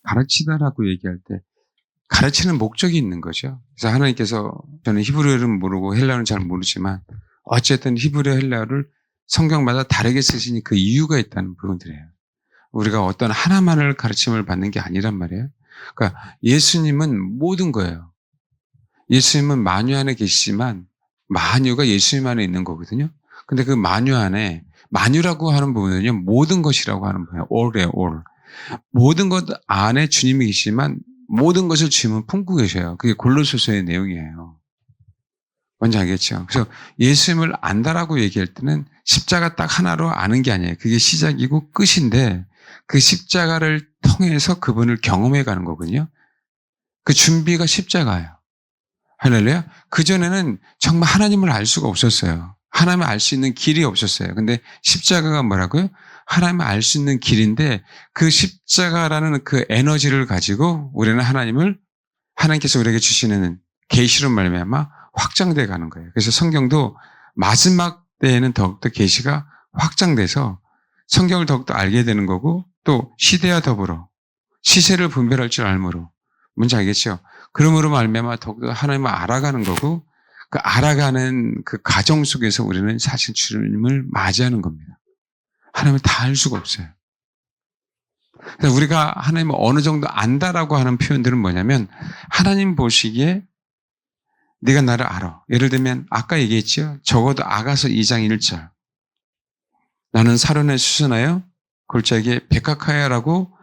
가르치다라고 얘기할 때 가르치는 목적이 있는 거죠. 그래서 하나님께서 저는 히브리어는 모르고 헬라어는 잘 모르지만 어쨌든 히브리어 헬라어를 성경마다 다르게 쓰시니 그 이유가 있다는 부분들이에요. 우리가 어떤 하나만을 가르침을 받는 게 아니란 말이에요. 그러니까 예수님은 모든 거예요. 예수님은 만유 안에 계시지만 만유가 예수님 안에 있는 거거든요. 근데 그 만유 안에 만유라고 하는 부분은요, 모든 것이라고 하는 거예요. all이에요, all. 모든 것 안에 주님이 계시지만 모든 것을 주님은 품고 계셔요. 그게 골로새서의 내용이에요. 뭔지 알겠죠? 그래서 예수님을 안다라고 얘기할 때는 십자가 딱 하나로 아는 게 아니에요. 그게 시작이고 끝인데 그 십자가를 통해서 그분을 경험해 가는 거거든요. 그 준비가 십자가예요. 할렐루야. 그전에는 정말 하나님을 알 수가 없었어요. 하나님을 알 수 있는 길이 없었어요. 근데 십자가가 뭐라고요? 하나님을 알 수 있는 길인데 그 십자가라는 그 에너지를 가지고 우리는 하나님께서 우리에게 주시는 계시로 말미암아 확장돼 가는 거예요. 그래서 성경도 마지막 때에는 더욱더 계시가 확장돼서 성경을 더욱더 알게 되는 거고 또 시대와 더불어 시세를 분별할 줄 알므로 뭔지 알겠죠? 그러므로 말미암아 더욱더 하나님을 알아가는 거고 그 알아가는 그 과정 속에서 우리는 사실 주님을 맞이하는 겁니다. 하나님을 다 알 수가 없어요. 그래서 우리가 하나님을 어느 정도 안다라고 하는 표현들은 뭐냐면 하나님 보시기에 네가 나를 알아. 예를 들면 아까 얘기했죠. 적어도 아가서 2장 1절. 나는 사론에 수선하여 골짜기에 백합하여라고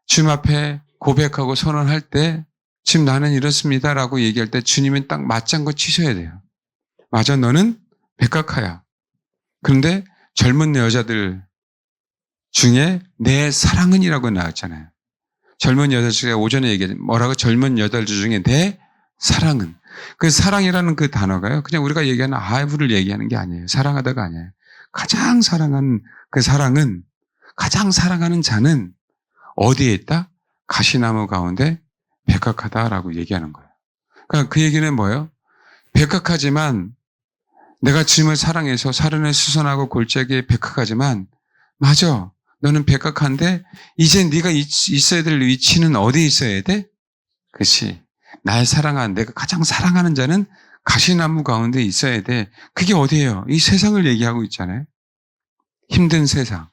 주님 앞에 고백하고 선언할 때 지금 나는 이렇습니다라고 얘기할 때 주님은 딱 맞장구 치셔야 돼요. 맞아, 너는 백합하야. 그런데 젊은 여자들 중에 내 사랑은이라고 나왔잖아요. 젊은 여자들 중에 오전에 얘기했죠. 뭐라고? 젊은 여자들 중에 내 사랑은. 그 사랑이라는 그 단어가요. 그냥 우리가 얘기하는 아이브를 얘기하는 게 아니에요. 사랑하다가 아니에요. 가장 사랑하는 그 사랑은, 가장 사랑하는 자는 어디에 있다? 가시나무 가운데 백합하다라고 얘기하는 거예요. 그러니까 그 얘기는 뭐예요? 백합하지만 내가 주님을 사랑해서 사른에 수선하고 골짜기에 백합하지만 맞아. 너는 백합한데 이제 네가 있어야 될 위치는 어디에 있어야 돼? 그렇지. 날 사랑하는 내가 가장 사랑하는 자는 가시나무 가운데 있어야 돼. 그게 어디예요? 이 세상을 얘기하고 있잖아요. 힘든 세상.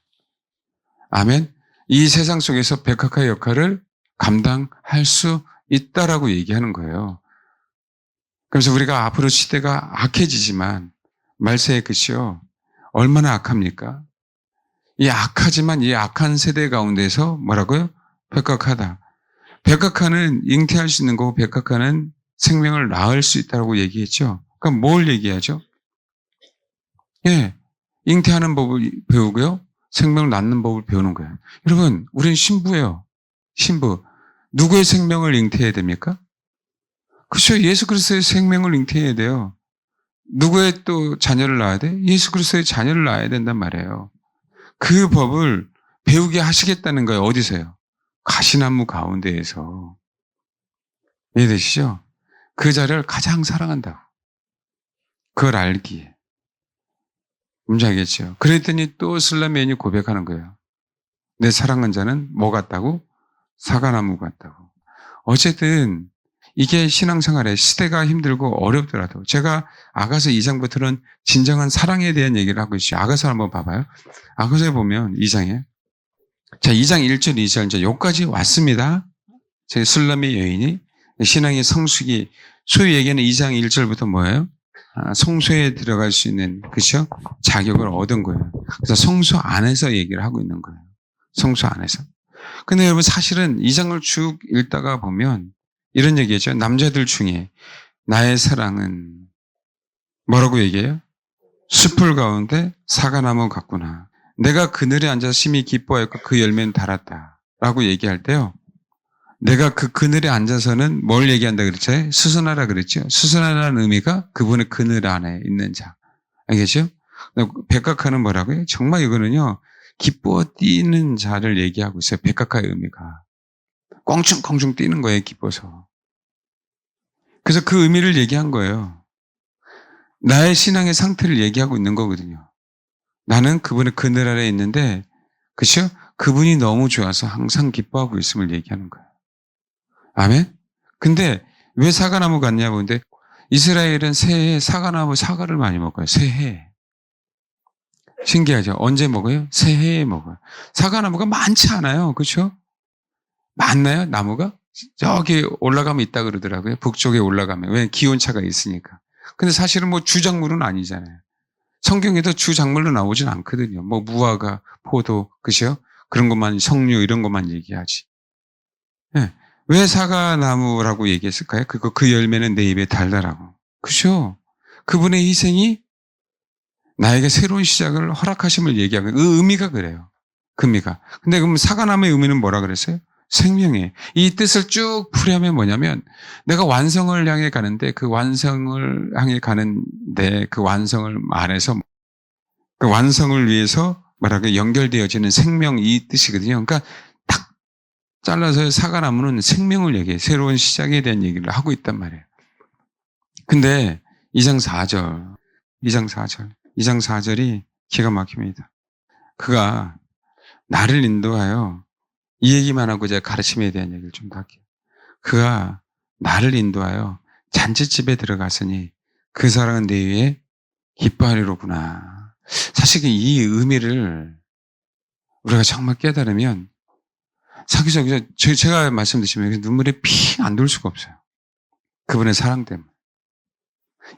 아멘. 이 세상 속에서 백합화의 역할을 감당할 수 있다라고 얘기하는 거예요. 그래서 우리가 앞으로 시대가 악해지지만 말세의 끝이요. 얼마나 악합니까? 이 악하지만 이 악한 세대 가운데서 뭐라고요? 백합화다. 백합화는 잉태할 수 있는 거고 백합화는 생명을 낳을 수 있다고 얘기했죠. 그럼 뭘 얘기하죠? 예, 잉태하는 법을 배우고요. 생명을 낳는 법을 배우는 거예요. 여러분, 우리는 신부예요. 신부. 누구의 생명을 잉태해야 됩니까? 그렇죠. 예수 그리스도의 생명을 잉태해야 돼요. 누구의 또 자녀를 낳아야 돼? 예수 그리스도의 자녀를 낳아야 된단 말이에요. 그 법을 배우게 하시겠다는 거예요. 어디서요? 가시나무 가운데에서. 이해되시죠? 그 자를 가장 사랑한다고. 그걸 알기에. 뭔지 알겠죠? 그랬더니 또 슬라메인이 고백하는 거예요. 내 사랑한 자는 뭐 같다고? 사과나무 같다고. 어쨌든 이게 신앙생활에 시대가 힘들고 어렵더라도 제가 아가서 2장부터는 진정한 사랑에 대한 얘기를 하고 있어요. 아가서 한번 봐봐요. 아가서에 보면 2장에 자 2장 1절 2절 이제 여기까지 왔습니다. 제 술람의 여인이 신앙의 성숙이 소위 얘기하는 2장 1절부터 뭐예요? 성소에 들어갈 수 있는 그죠? 자격을 얻은 거예요. 그래서 성소 안에서 얘기를 하고 있는 거예요. 성소 안에서. 근데 여러분 사실은 2장을 쭉 읽다가 보면 이런 얘기죠. 남자들 중에 나의 사랑은 뭐라고 얘기해요? 숲풀 가운데 사과나무 같구나. 내가 그늘에 앉아서 심히 기뻐하였고 그 열매는 달았다. 라고 얘기할 때요. 내가 그 그늘에 앉아서는 뭘 얘기한다 그랬죠? 수선하라 그랬죠? 수선하라는 의미가 그분의 그늘 안에 있는 자. 알겠죠? 백각화는 뭐라고요? 정말 이거는요. 기뻐 뛰는 자를 얘기하고 있어요. 백각화의 의미가. 껑충껑충 뛰는 거예요. 기뻐서. 그래서 그 의미를 얘기한 거예요. 나의 신앙의 상태를 얘기하고 있는 거거든요. 나는 그분의 그늘 아래 있는데 그렇죠? 그분이 너무 좋아서 항상 기뻐하고 있음을 얘기하는 거예요. 아멘? 근데 왜 사과나무 같냐 보는데 이스라엘은 새해에 사과를 많이 먹어요. 새해에. 신기하죠? 언제 먹어요? 새해에 먹어요. 사과나무가 많지 않아요. 그렇죠? 많나요? 나무가? 저기 올라가면 있다 그러더라고요. 북쪽에 올라가면. 왜? 기온차가 있으니까. 근데 사실은 뭐 주작물은 아니잖아요. 성경에도 주작물로 나오진 않거든요. 뭐 무화과, 포도, 그죠? 그런 것만, 석류 이런 것만 얘기하지. 네. 왜 사과나무라고 얘기했을까요? 그 열매는 내 입에 달다라고. 그죠? 그분의 희생이 나에게 새로운 시작을 허락하심을 얘기하고 그 의미가 그래요. 그 의미가. 근데 그럼 사과나무의 의미는 뭐라 그랬어요? 생명이에요. 이 뜻을 쭉 풀이하면 뭐냐면 내가 완성을 향해 가는데 그 완성을 향해 가는데 그 완성을 안에서 그 완성을 위해서 말하기 연결되어지는 생명 이 뜻이거든요. 그러니까 딱 잘라서 사과나무는 생명을 얘기해. 새로운 시작에 대한 얘기를 하고 있단 말이에요. 근데 2장 4절이 기가 막힙니다. 그가 나를 인도하여 이 얘기만 하고 제가 가르침에 대한 얘기를 좀 더 할게요. 그가 나를 인도하여 잔치집에 들어갔으니 그 사랑은 내 위에 기뻐하리로구나. 사실 이 의미를 우리가 정말 깨달으면 사기적이죠. 제가 말씀드리면 눈물이 핑 안 돌 수가 없어요. 그분의 사랑 때문에.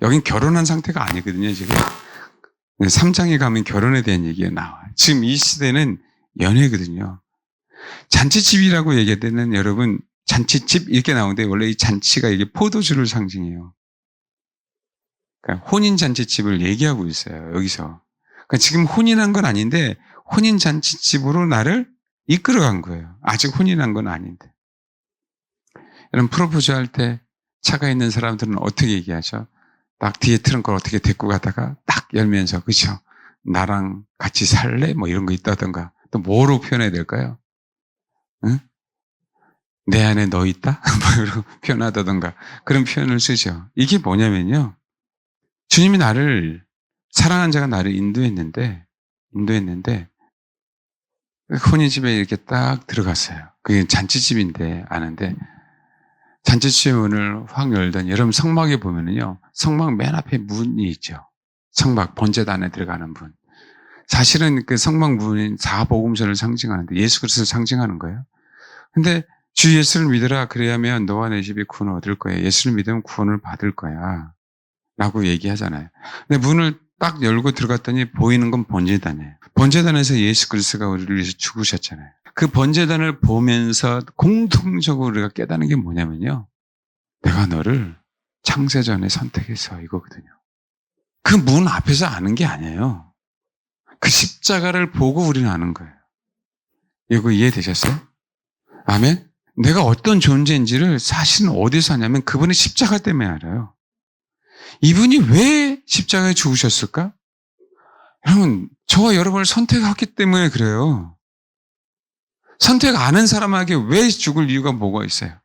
여긴 결혼한 상태가 아니거든요, 지금. 3장에 가면 결혼에 대한 얘기가 나와요. 지금 이 시대는 연애거든요. 잔치집이라고 얘기할 때는 여러분, 잔치집 이렇게 나오는데 원래 이 잔치가 이게 포도주를 상징해요. 그러니까 혼인잔치집을 얘기하고 있어요, 여기서. 그러니까 지금 혼인한 건 아닌데 혼인잔치집으로 나를 이끌어간 거예요. 아직 혼인한 건 아닌데. 여러분, 프로포즈 할 때 차가 있는 사람들은 어떻게 얘기하죠? 딱 뒤에 트렁크를 어떻게 데리고 가다가 딱 열면서, 그죠? 나랑 같이 살래? 뭐 이런 거 있다던가. 또 뭐로 표현해야 될까요? 응? 내 안에 너 있다? 뭐 이런 표현하다던가. 그런 표현을 쓰죠. 이게 뭐냐면요. 주님이 나를, 사랑한 자가 나를 인도했는데, 혼인집에 이렇게 딱 들어갔어요. 그게 잔치집인데, 아는데, 잔치집 문을 확 열더니, 여러분 성막에 보면은요, 성막 맨 앞에 문이 있죠. 성막, 번제단에 들어가는 문. 사실은 그 성막 문인 사복음서를 상징하는데, 예수 그리스도를 상징하는 거예요. 근데 주 예수를 믿으라, 그래야면 너와 내 집이 구원을 얻을 거야. 예수를 믿으면 구원을 받을 거야. 라고 얘기하잖아요. 근데 문을 딱 열고 들어갔더니 보이는 건 번제단이에요. 번제단에서 예수 그리스도가 우리를 위해서 죽으셨잖아요. 그 번제단을 보면서 공통적으로 우리가 깨닫는 게 뭐냐면요. 내가 너를 창세전에 선택해서 이거거든요. 그 문 앞에서 아는 게 아니에요. 그 십자가를 보고 우리는 아는 거예요. 이거 이해되셨어요? 아멘? 내가 어떤 존재인지를 사실은 어디서 하냐면 그분의 십자가 때문에 알아요. 이분이 왜 십자가에 죽으셨을까? 여러분, 저와 여러분을 선택했기 때문에 그래요. 선택 안 한 사람에게 왜 죽을 이유가 뭐가 있어요?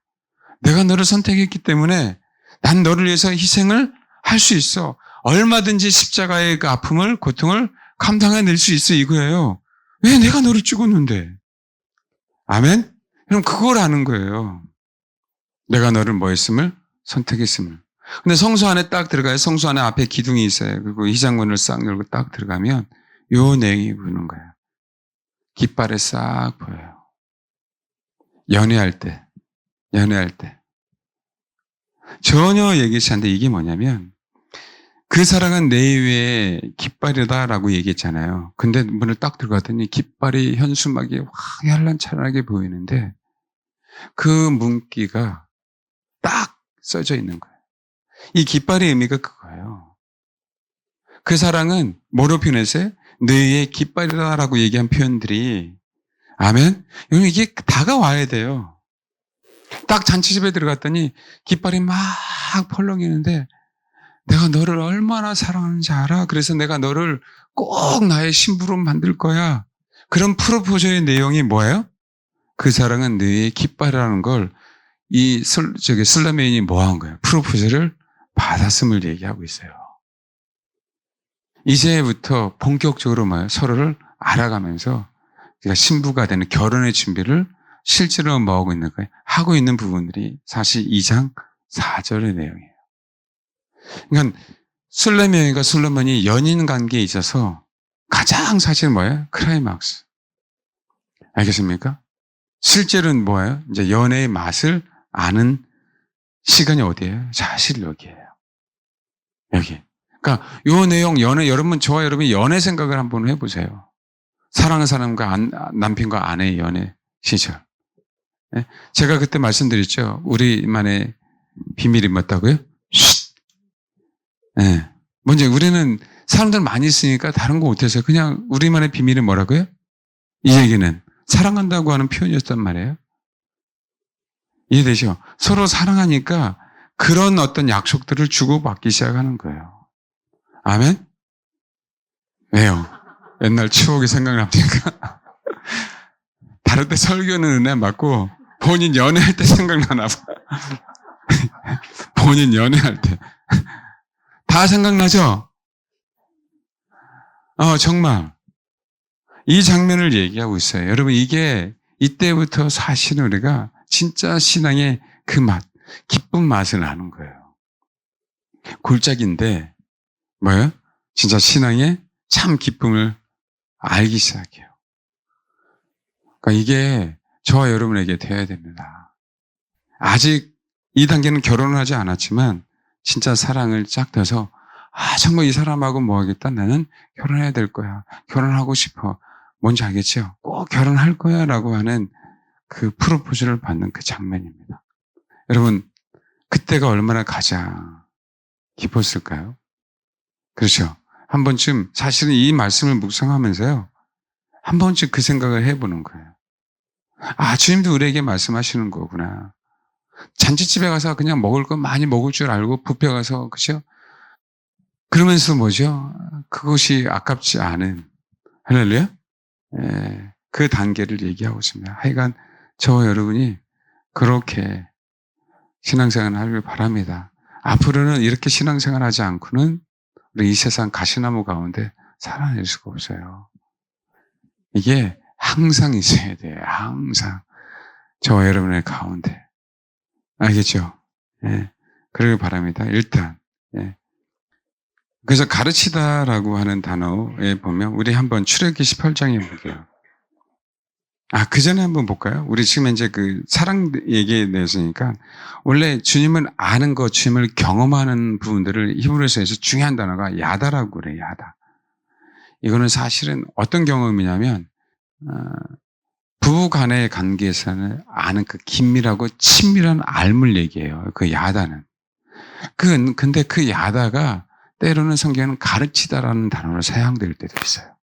내가 너를 선택했기 때문에 난 너를 위해서 희생을 할 수 있어. 얼마든지 십자가의 그 아픔을, 고통을 감당해낼 수 있어 이거예요. 왜 내가 너를 죽었는데? 아멘? 그럼 그걸 아는 거예요. 내가 너를 뭐 했음을? 선택했음을. 근데 성소 안에 딱 들어가요. 성소 안에 앞에 기둥이 있어요. 그리고 희장문을 싹 열고 딱 들어가면 요 내용이 보이는 거예요. 깃발에 싹 보여요. 연애할 때. 전혀 얘기치 않는데 이게 뭐냐면 그 사랑은 내 위에 깃발이다라고 얘기했잖아요. 근데 문을 딱 들어갔더니 깃발이 현수막이 화ял란찬하게 보이는데 그 문기가 딱 써져 있는 거예요. 이 깃발의 의미가 그거예요. 그 사랑은 뭐로 표현했어요? 내 위에 깃발이다라고 얘기한 표현들이 아멘? 이게 다가와야 돼요. 딱 잔치집에 들어갔더니 깃발이 막 펄럭이는데 내가 너를 얼마나 사랑하는지 알아? 그래서 내가 너를 꼭 나의 신부로 만들 거야. 그런 프로포즈의 내용이 뭐예요? 그 사랑은 너의 깃발이라는 걸 이 슬라메인이 뭐 한 거예요? 프로포즈를 받았음을 얘기하고 있어요. 이제부터 본격적으로 서로를 알아가면서 그러니까 신부가 되는 결혼의 준비를 실제로 뭐하고 있는 거예요? 하고 있는 부분들이 사실 2장 4절의 내용이에요. 그러니까 솔로몬과 솔로몬이 연인 관계에 있어서 가장 사실 뭐예요? 클라이막스. 알겠습니까? 실제로는 뭐예요? 이제 연애의 맛을 아는 시간이 어디예요? 사실 여기예요. 여기. 그러니까 요 내용 여러분 저와 여러분이 연애 생각을 한번 해보세요. 사랑하는 사람과 남편과 아내의 연애 시절. 네? 제가 그때 말씀드렸죠. 우리만의 비밀이 뭐다고요? 네. 먼저 우리는 사람들 많이 있으니까 다른 거 못해서 그냥 우리만의 비밀이 뭐라고요? 이 얘기는 사랑한다고 하는 표현이었단 말이에요. 이해되죠? 서로 사랑하니까 그런 어떤 약속들을 주고받기 시작하는 거예요. 아멘? 왜요? 옛날 추억이 생각납니까? 다른 때 설교는 은혜 맞고 본인 연애할 때 생각나나 봐. 본인 연애할 때. 다 생각나죠? 정말. 이 장면을 얘기하고 있어요. 여러분 이게 이때부터 사실은 우리가 진짜 신앙의 그 맛, 기쁜 맛을 아는 거예요. 골짜기인데 뭐예요? 진짜 신앙의 참 기쁨을 알기 시작해요. 그러니까 이게 저와 여러분에게 돼야 됩니다. 아직 이 단계는 결혼을 하지 않았지만 진짜 사랑을 쫙 펴서 정말 이 사람하고 뭐 하겠다. 나는 결혼해야 될 거야. 결혼하고 싶어. 뭔지 알겠죠? 꼭 결혼할 거야 라고 하는 그 프로포즈를 받는 그 장면입니다. 여러분 그때가 얼마나 가장 기뻤을까요? 그렇죠? 한 번쯤 사실은 이 말씀을 묵상하면서요. 한 번쯤 그 생각을 해보는 거예요. 주님도 우리에게 말씀하시는 거구나. 잔치집에 가서 그냥 먹을 거 많이 먹을 줄 알고 뷔페 가서 그죠? 그러면서 뭐죠? 그것이 아깝지 않은 할렐루야? 그 단계를 얘기하고 있습니다. 하여간 저와 여러분이 그렇게 신앙생활을 하길 바랍니다. 앞으로는 이렇게 신앙생활하지 않고는 우리 이 세상 가시나무 가운데 살아낼 수가 없어요. 이게 항상 있어야 돼요. 항상 저와 여러분의 가운데. 알겠죠? 그러길 바랍니다. 일단 그래서 가르치다라고 하는 단어에 보면 우리 한번 출애굽기 18장에 볼게요. 그 전에 한번 볼까요? 우리 지금 이제 그 사랑 얘기에 대해서니까 원래 주님을 아는 것, 주님을 경험하는 부분들을 히브리서에서 중요한 단어가 야다라고 그래요. 야다. 이거는 사실은 어떤 경험이냐면 부부 간의 관계에서는 아는 그 긴밀하고 친밀한 알물 얘기예요. 그 야다는. 근데 그 야다가 때로는 성경에는 가르치다라는 단어로 사용될 때도 있어요.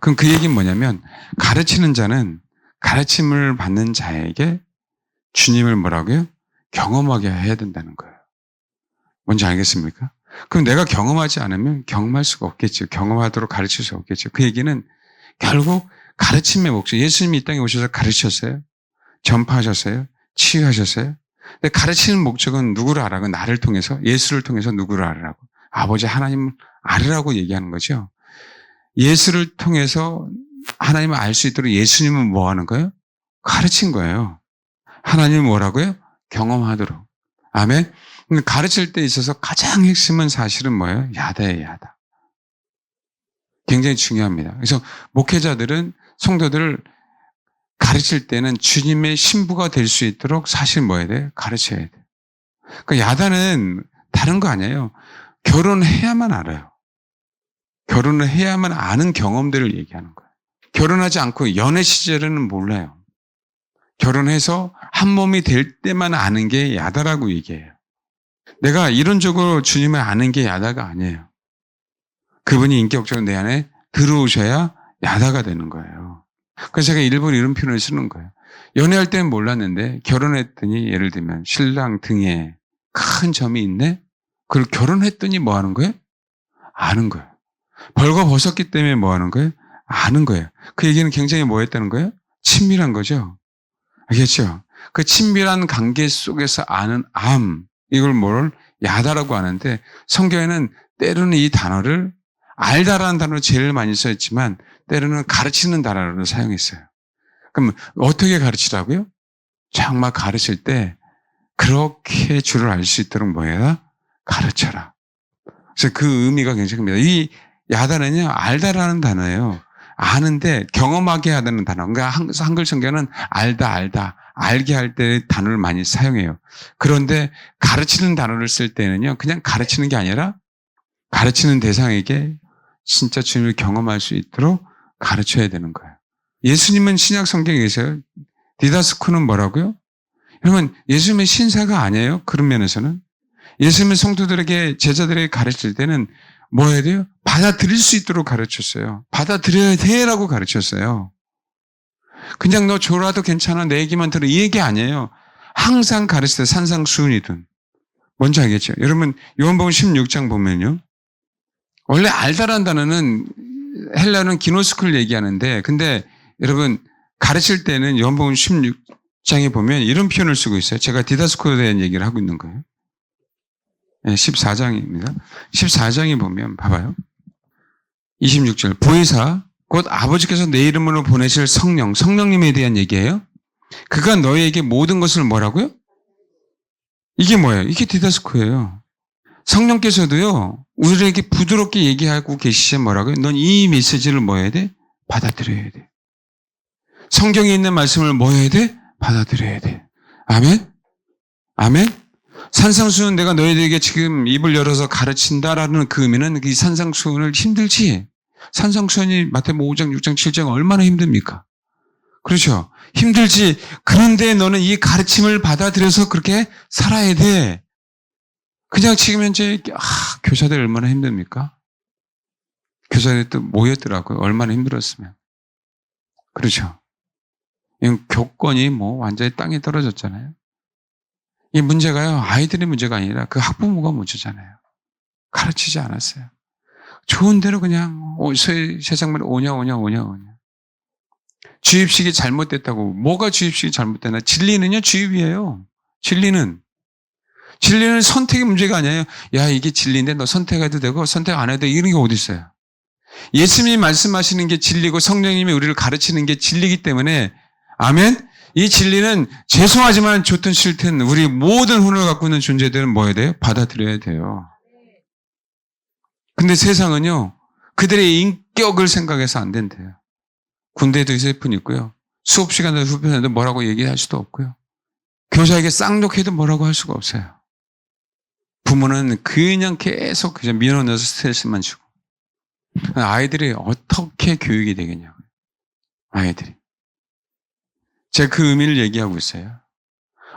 그럼 그 얘기는 뭐냐면 가르치는 자는 가르침을 받는 자에게 주님을 뭐라고요? 경험하게 해야 된다는 거예요. 뭔지 알겠습니까? 그럼 내가 경험하지 않으면 경험할 수가 없겠죠. 경험하도록 가르칠 수 없겠죠. 그 얘기는 결국 가르침의 목적. 예수님이 이 땅에 오셔서 가르치셨어요? 전파하셨어요? 치유하셨어요? 근데 가르치는 목적은 누구를 알아고? 나를 통해서, 예수를 통해서 누구를 알으라고? 아버지 하나님을 알으라고 얘기하는 거죠. 예수를 통해서 하나님을 알 수 있도록 예수님은 뭐 하는 거예요? 가르친 거예요. 하나님은 뭐라고요? 경험하도록. 아멘? 가르칠 때 있어서 가장 핵심은 사실은 뭐예요? 야다예요, 야다. 굉장히 중요합니다. 그래서 목회자들은 성도들을 가르칠 때는 주님의 신부가 될 수 있도록 사실 뭐 해야 돼요? 가르쳐야 돼요. 그러니까 야다는 다른 거 아니에요. 결혼해야만 알아요. 결혼을 해야만 아는 경험들을 얘기하는 거예요. 결혼하지 않고 연애 시절에는 몰라요. 결혼해서 한 몸이 될 때만 아는 게 야다라고 얘기해요. 내가 이론적으로 주님을 아는 게 야다가 아니에요. 그분이 인격적으로 내 안에 들어오셔야 야다가 되는 거예요. 그래서 제가 일부러 이런 표현을 쓰는 거예요. 연애할 때는 몰랐는데 결혼했더니 예를 들면 신랑 등에 큰 점이 있네? 그걸 결혼했더니 뭐 하는 거예요? 아는 거예요. 벌거벗었기 때문에 뭐 하는 거예요? 아는 거예요. 그 얘기는 굉장히 뭐 했다는 거예요? 친밀한 거죠. 알겠죠? 그 친밀한 관계 속에서 아는 이걸 뭘 야다라고 하는데 성경에는 때로는 이 단어를 알다라는 단어를 제일 많이 써있지만 때로는 가르치는 단어로 사용했어요. 그럼 어떻게 가르치라고요? 정말 가르칠 때 그렇게 줄을 알 수 있도록 뭐예요? 가르쳐라. 그래서 그 의미가 굉장히 큽니다. 이 야다는요, 알다라는 단어예요. 아는데 경험하게 하다는 단어. 그러니까 한글 성경은 알다, 알게 할 때 단어를 많이 사용해요. 그런데 가르치는 단어를 쓸 때는요, 그냥 가르치는 게 아니라 가르치는 대상에게 진짜 주님을 경험할 수 있도록 가르쳐야 되는 거예요. 예수님은 신약 성경에 계세요. 디다스코는 뭐라고요? 여러분, 예수님의 신사가 아니에요. 그런 면에서는. 예수님은 성도들에게, 제자들에게 가르칠 때는 뭐 해야 돼요? 받아들일 수 있도록 가르쳤어요. 받아들여야 돼라고 가르쳤어요. 그냥 너 줘라도 괜찮아, 내 얘기만 들어, 이 얘기 아니에요. 항상 가르칠 때 산상수훈이든. 뭔지 알겠죠? 여러분, 요한복음 16장 보면요. 원래 알다라는 단어는 헬라는 기노스쿨 얘기하는데, 근데 여러분, 가르칠 때는 요한복음 16장에 보면 이런 표현을 쓰고 있어요. 제가 디다스코에 대한 얘기를 하고 있는 거예요. 14장입니다. 14장에 보면 봐봐요. 26절. 보혜사 곧 아버지께서 내 이름으로 보내실 성령님에 대한 얘기예요. 그가 너희에게 모든 것을 뭐라고요? 이게 뭐예요? 이게 디다스코예요. 성령께서도요, 우리에게 부드럽게 얘기하고 계시지 뭐라고요? 넌 이 메시지를 뭐 해야 돼? 받아들여야 돼. 성경에 있는 말씀을 뭐 해야 돼? 받아들여야 돼. 아멘? 아멘? 산상수훈 내가 너희들에게 지금 입을 열어서 가르친다라는 그 의미는 이 산상수훈을 힘들지? 산상수훈이 마태복음 5장, 6장, 7장 얼마나 힘듭니까? 그렇죠? 힘들지. 그런데 너는 이 가르침을 받아들여서 그렇게 살아야 돼. 그냥 지금 현재 교사들 얼마나 힘듭니까? 교사들이 또 모였더라고요. 얼마나 힘들었으면. 그렇죠? 이 교권이 뭐 완전히 땅에 떨어졌잖아요. 이 문제가요, 아이들의 문제가 아니라 그 학부모가 문제잖아요. 가르치지 않았어요. 좋은 대로 그냥 세상만 오냐. 주입식이 잘못됐다고. 뭐가 주입식이 잘못됐나? 진리는요, 주입이에요. 진리는 선택의 문제가 아니에요. 야, 이게 진리인데 너 선택해도 되고 선택 안 해도 돼. 이런 게 어디 있어요? 예수님이 말씀하시는 게 진리고 성령님이 우리를 가르치는 게 진리이기 때문에 아멘? 이 진리는 죄송하지만 좋든 싫든 우리 모든 혼을 갖고 있는 존재들은 뭐 해야 돼요? 받아들여야 돼요. 근데 세상은요, 그들의 인격을 생각해서 안 된대요. 군대에도 있을 있고요. 수업 시간에도 후편에도 뭐라고 얘기할 수도 없고요. 교사에게 쌍욕해도 뭐라고 할 수가 없어요. 부모는 그냥 계속 그냥 밀어넣어서 스트레스만 주고. 아이들이 어떻게 교육이 되겠냐고요. 아이들이. 제가 그 의미를 얘기하고 있어요.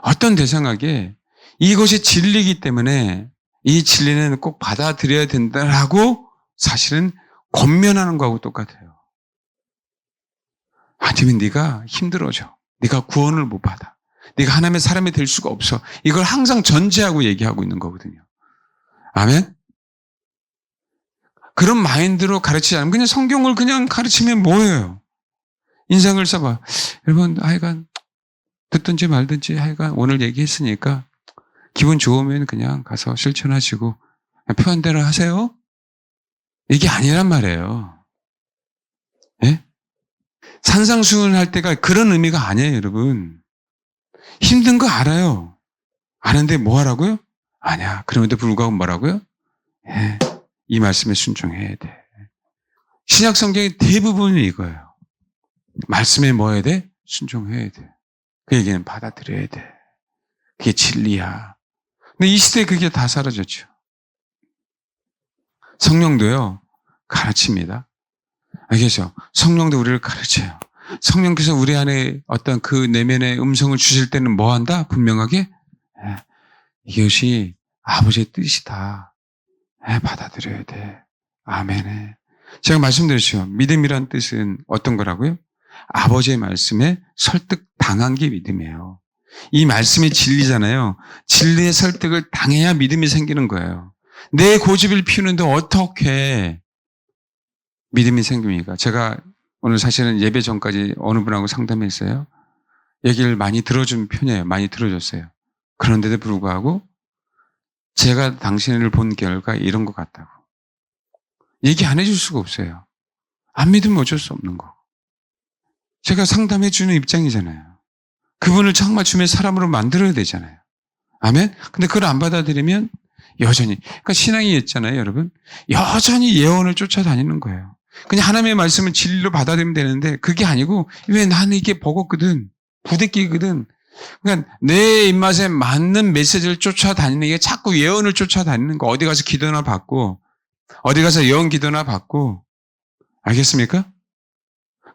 어떤 대상에게 이것이 진리이기 때문에 이 진리는 꼭 받아들여야 된다라고 사실은 권면하는 거하고 똑같아요. 아니면 네가 힘들어져. 네가 구원을 못 받아. 네가 하나님의 사람이 될 수가 없어. 이걸 항상 전제하고 얘기하고 있는 거거든요. 아멘? 그런 마인드로 가르치지 않으면 그냥 성경을 그냥 가르치면 뭐예요? 인상을 써봐. 여러분, 하여간 듣든지 말든지 하여간 오늘 얘기했으니까 기분 좋으면 그냥 가서 실천하시고 표현대로 하세요. 이게 아니란 말이에요. 예? 산상수훈을 할 때가 그런 의미가 아니에요, 여러분. 힘든 거 알아요. 아는데 뭐 하라고요? 아니야. 그럼에도 불구하고 뭐라고요? 예. 이 말씀에 순종해야 돼. 신약 성경의 대부분이 이거예요. 말씀에 뭐 해야 돼? 순종해야 돼. 그 얘기는 받아들여야 돼. 그게 진리야. 근데 이 시대에 그게 다 사라졌죠. 성령도요, 가르칩니다. 알겠죠? 성령도 우리를 가르쳐요. 성령께서 우리 안에 어떤 그 내면의 음성을 주실 때는 뭐 한다? 분명하게 이것이 아버지의 뜻이다. 받아들여야 돼. 아멘에. 제가 말씀드렸죠. 믿음이란 뜻은 어떤 거라고요? 아버지의 말씀에 설득당한 게 믿음이에요. 이 말씀이 진리잖아요. 진리의 설득을 당해야 믿음이 생기는 거예요. 내 고집을 피우는데 어떻게 믿음이 생깁니까? 제가 오늘 사실은 예배 전까지 어느 분하고 상담했어요. 얘기를 많이 들어준 편이에요. 많이 들어줬어요. 그런데도 불구하고 제가 당신을 본 결과 이런 것 같다고. 얘기 안 해줄 수가 없어요. 안 믿으면 어쩔 수 없는 거고. 제가 상담해 주는 입장이잖아요. 그분을 정말 주님의 사람으로 만들어야 되잖아요. 아멘? 근데 그걸 안 받아들이면 여전히, 그러니까 신앙이 있잖아요, 여러분. 여전히 예언을 쫓아다니는 거예요. 그냥 하나님의 말씀을 진리로 받아들이면 되는데 그게 아니고, 왜 나는 이게 버겁거든, 부대끼거든. 그러니까 내 입맛에 맞는 메시지를 쫓아다니는 게 자꾸 예언을 쫓아다니는 거. 어디 가서 기도나 받고, 어디 가서 예언 기도나 받고, 알겠습니까?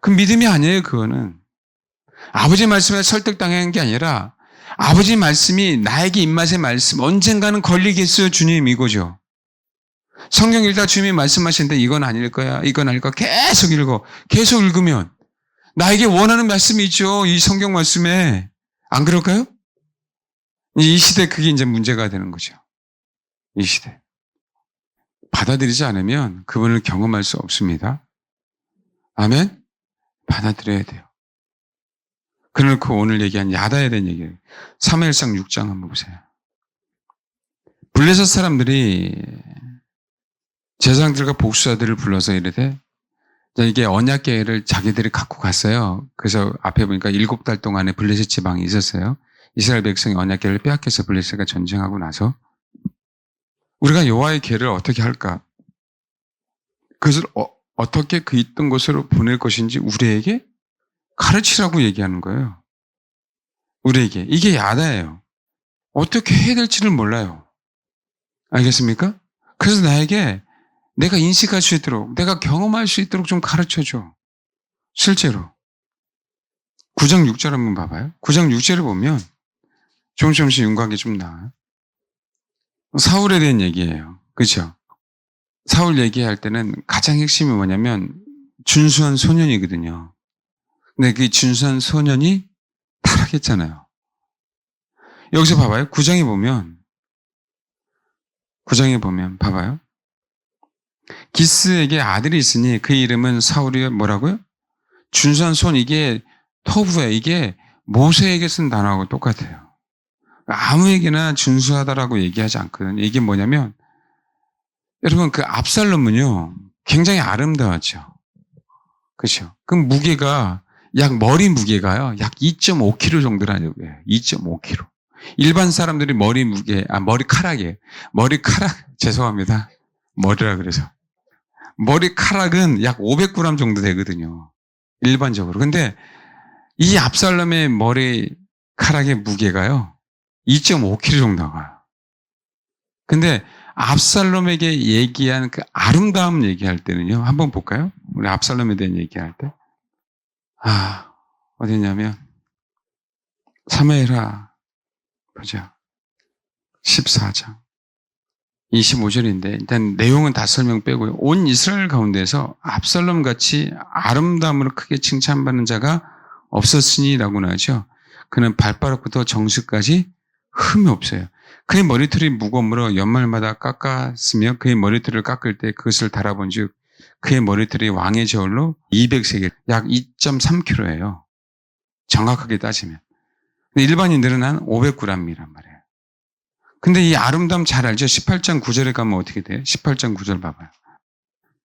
그 믿음이 아니에요, 그거는. 아버지 말씀에 설득당한 게 아니라 아버지 말씀이 나에게 입맛의 말씀, 언젠가는 걸리겠어요, 주님, 이거죠. 성경 읽다 주님이 말씀하시는데 이건 아닐 거야, 이건 아닐 거야. 계속 읽어. 계속 읽으면 나에게 원하는 말씀이 있죠, 이 성경 말씀에. 안 그럴까요? 이 시대 그게 이제 문제가 되는 거죠. 이 시대. 받아들이지 않으면 그분을 경험할 수 없습니다. 아멘? 받아들여야 돼요. 그래놓고 오늘 얘기한 야다에 대한 얘기예요. 사무엘상 6장 한번 보세요. 블레셋 사람들이 제사장들과 복수자들을 불러서 이르되, 이게 언약궤를 자기들이 갖고 갔어요. 그래서 앞에 보니까 7달 동안에 블레셋 지방이 있었어요. 이스라엘 백성이 언약궤를 빼앗겨서 블레셋과 전쟁하고 나서 우리가 여호와의 궤를 어떻게 할까? 그것을 어떻게 그 있던 곳으로 보낼 것인지 우리에게 가르치라고 얘기하는 거예요. 우리에게. 이게 야다예요. 어떻게 해야 될지를 몰라요. 알겠습니까? 그래서 나에게 내가 인식할 수 있도록, 내가 경험할 수 있도록 좀 가르쳐줘. 실제로. 9장 6절 한번 봐봐요. 9장 6절을 보면 조금씩 윤곽이 좀 나와요. 사울에 대한 얘기예요. 그렇죠? 사울 얘기할 때는 가장 핵심이 뭐냐면 준수한 소년이거든요. 근데 그 준수한 소년이 타락했잖아요. 여기서 봐봐요. 9장에 보면 봐봐요. 기스에게 아들이 있으니 그 이름은 사울이 뭐라고요? 준수한 손. 이게 토부예요. 이게 모세에게 쓴 단어하고 똑같아요. 아무에게나 준수하다라고 얘기하지 않거든요. 이게 뭐냐면, 여러분, 그 압살롬은요 굉장히 아름다웠죠. 그렇죠? 그 무게가 머리 무게가요 약 2.5kg 정도라는 거예요. 2.5kg. 일반 사람들이 머리카락이에요. 죄송합니다. 머리라 그래서. 머리카락은 약 500g 정도 되거든요. 일반적으로. 근데 이 압살롬의 머리카락의 무게가요 2.5kg 정도 나가요. 근데 압살롬에게 얘기한 그 아름다움 얘기할 때는요, 한번 볼까요? 우리 압살롬에 대한 얘기할 때. 어디냐면, 사무엘하, 보자. 14장. 25절인데, 일단 내용은 다 설명 빼고요. 온 이스라엘 가운데서 압살롬 같이 아름다움으로 크게 칭찬받는 자가 없었으니라고 나오죠. 그는 발바닥부터 정수까지 흠이 없어요. 그의 머리털이 무거움으로 연말마다 깎았으며 그의 머리털을 깎을 때 그것을 달아본 즉 그의 머리털이 왕의 저울로 200세겔, 약 2.3kg예요. 정확하게 따지면. 일반인들은 한 500g이란 말이에요. 근데 이 아름다움 잘 알죠? 18장 9절에 가면 어떻게 돼요? 18장 9절 봐봐요.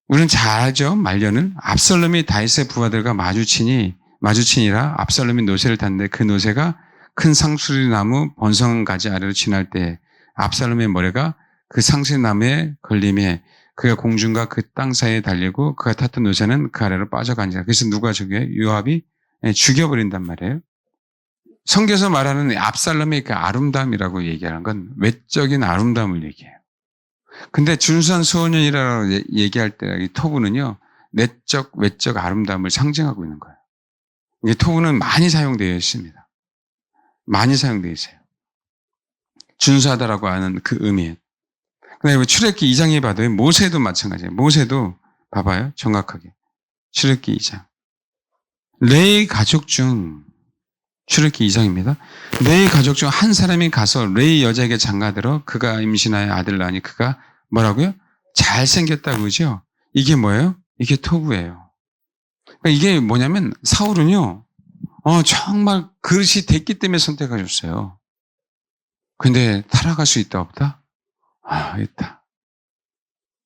우리는 잘 알죠? 말년을. 압살롬이 다윗의 부하들과 마주치니라 압살롬이 노새를 탔는데 그 노새가 큰 상수리 나무 번성 가지 아래로 지날 때 압살롬의 머리가 그 상수리 나무에 걸림에 그가 공중과 그 땅 사이에 달리고 그가 탔던 노새는 그 아래로 빠져간지라. 그래서 누가 죽여요? 요압이 죽여버린단 말이에요. 성경에서 말하는 압살롬의 그 아름다움이라고 얘기하는 건 외적인 아름다움을 얘기해요. 근데 준수한 소년이라고 얘기할 때 이 토부는요, 내적, 외적 아름다움을 상징하고 있는 거예요. 이 토부는 많이 사용되어 있습니다. 많이 사용되어 있어요. 준수하다라고 하는 그 의미에. 근데 출애굽기 2장에 봐도 모세도 마찬가지예요. 모세도 봐봐요. 정확하게. 출애굽기 2장. 레위 가족 중 출애굽기 2장입니다. 레위 가족 중 한 사람이 가서 레위 여자에게 장가들어 그가 임신하여 아들을 낳으니 그가 뭐라고요? 잘생겼다고 그러죠? 이게 뭐예요? 이게 토부예요. 그러니까 이게 뭐냐면 사울은요. 정말 그릇이 됐기 때문에 선택하셨어요. 근데 타락할 수 있다 없다? 있다.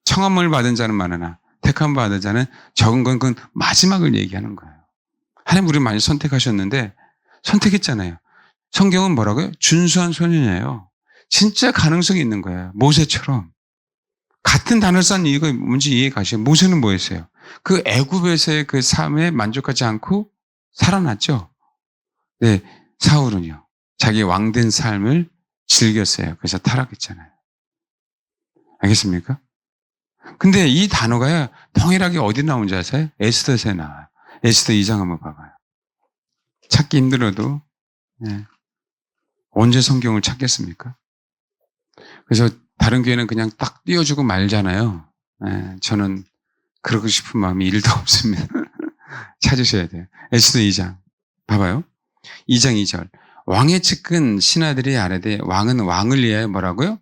청함을 받은 자는 많으나 택함 받은 자는 적은 건 그 마지막을 얘기하는 거예요. 하나님 우리 많이 선택하셨는데 선택했잖아요. 성경은 뭐라고요? 준수한 소년이에요. 진짜 가능성이 있는 거예요. 모세처럼. 같은 단어를 쓴 이유가 뭔지 이해 가시죠? 모세는 뭐 했어요? 그 애굽에서의 그 삶에 만족하지 않고 살아났죠. 네, 사울은요. 자기 왕된 삶을 즐겼어요. 그래서 타락했잖아요. 알겠습니까? 근데 이 단어가 동일하게 어디 나온지 아세요? 에스더서에 나와요. 에스더 2장 한번 봐봐요. 찾기 힘들어도 네. 언제 성경을 찾겠습니까? 그래서 다른 교회는 그냥 딱 띄워주고 말잖아요. 네, 저는 그러고 싶은 마음이 1도 없습니다. 찾으셔야 돼요. 에스더 2장 봐봐요. 2장 2절 왕의 측근 신하들이 아뢰되 왕은 왕을 위하여 뭐라고요?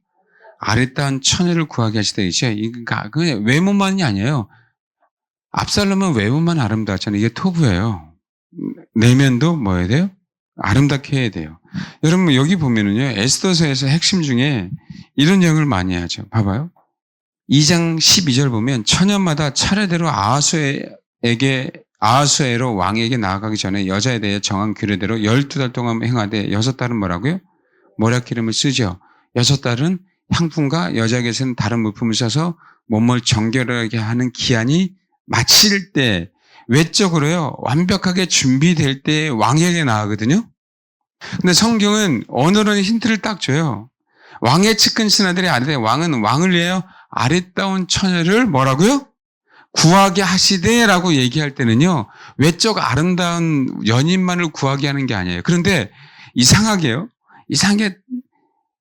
아랫다운 처녀를 구하게 하시되 그러니까 그냥 외모만이 아니에요. 압살롬은 외모만 아름다웠잖아요. 이게 토부예요. 내면도 뭐 해야 돼요? 아름답게 해야 돼요. 여러분 여기 보면은요. 에스더서에서 핵심 중에 이런 내용을 많이 하죠. 봐봐요. 2장 12절 보면 처녀마다 차례대로 아하수에로 왕에게 나아가기 전에 여자에 대해 정한 규례대로 12달 동안 행하되 6달은 뭐라고요? 모략 기름을 쓰죠. 6달은 향품과 여자에게서는 다른 물품을 써서 몸을 정결하게 하는 기한이 마칠 때 외적으로요 완벽하게 준비될 때 왕에게 나아가거든요. 근데 성경은 언어로는 힌트를 딱 줘요. 왕의 측근 신하들이 아뢰되 왕은 왕을 위하여 아름다운 처녀를 뭐라고요? 구하게 하시되라고 얘기할 때는요 외적 아름다운 연인만을 구하게 하는 게 아니에요. 그런데 이상하게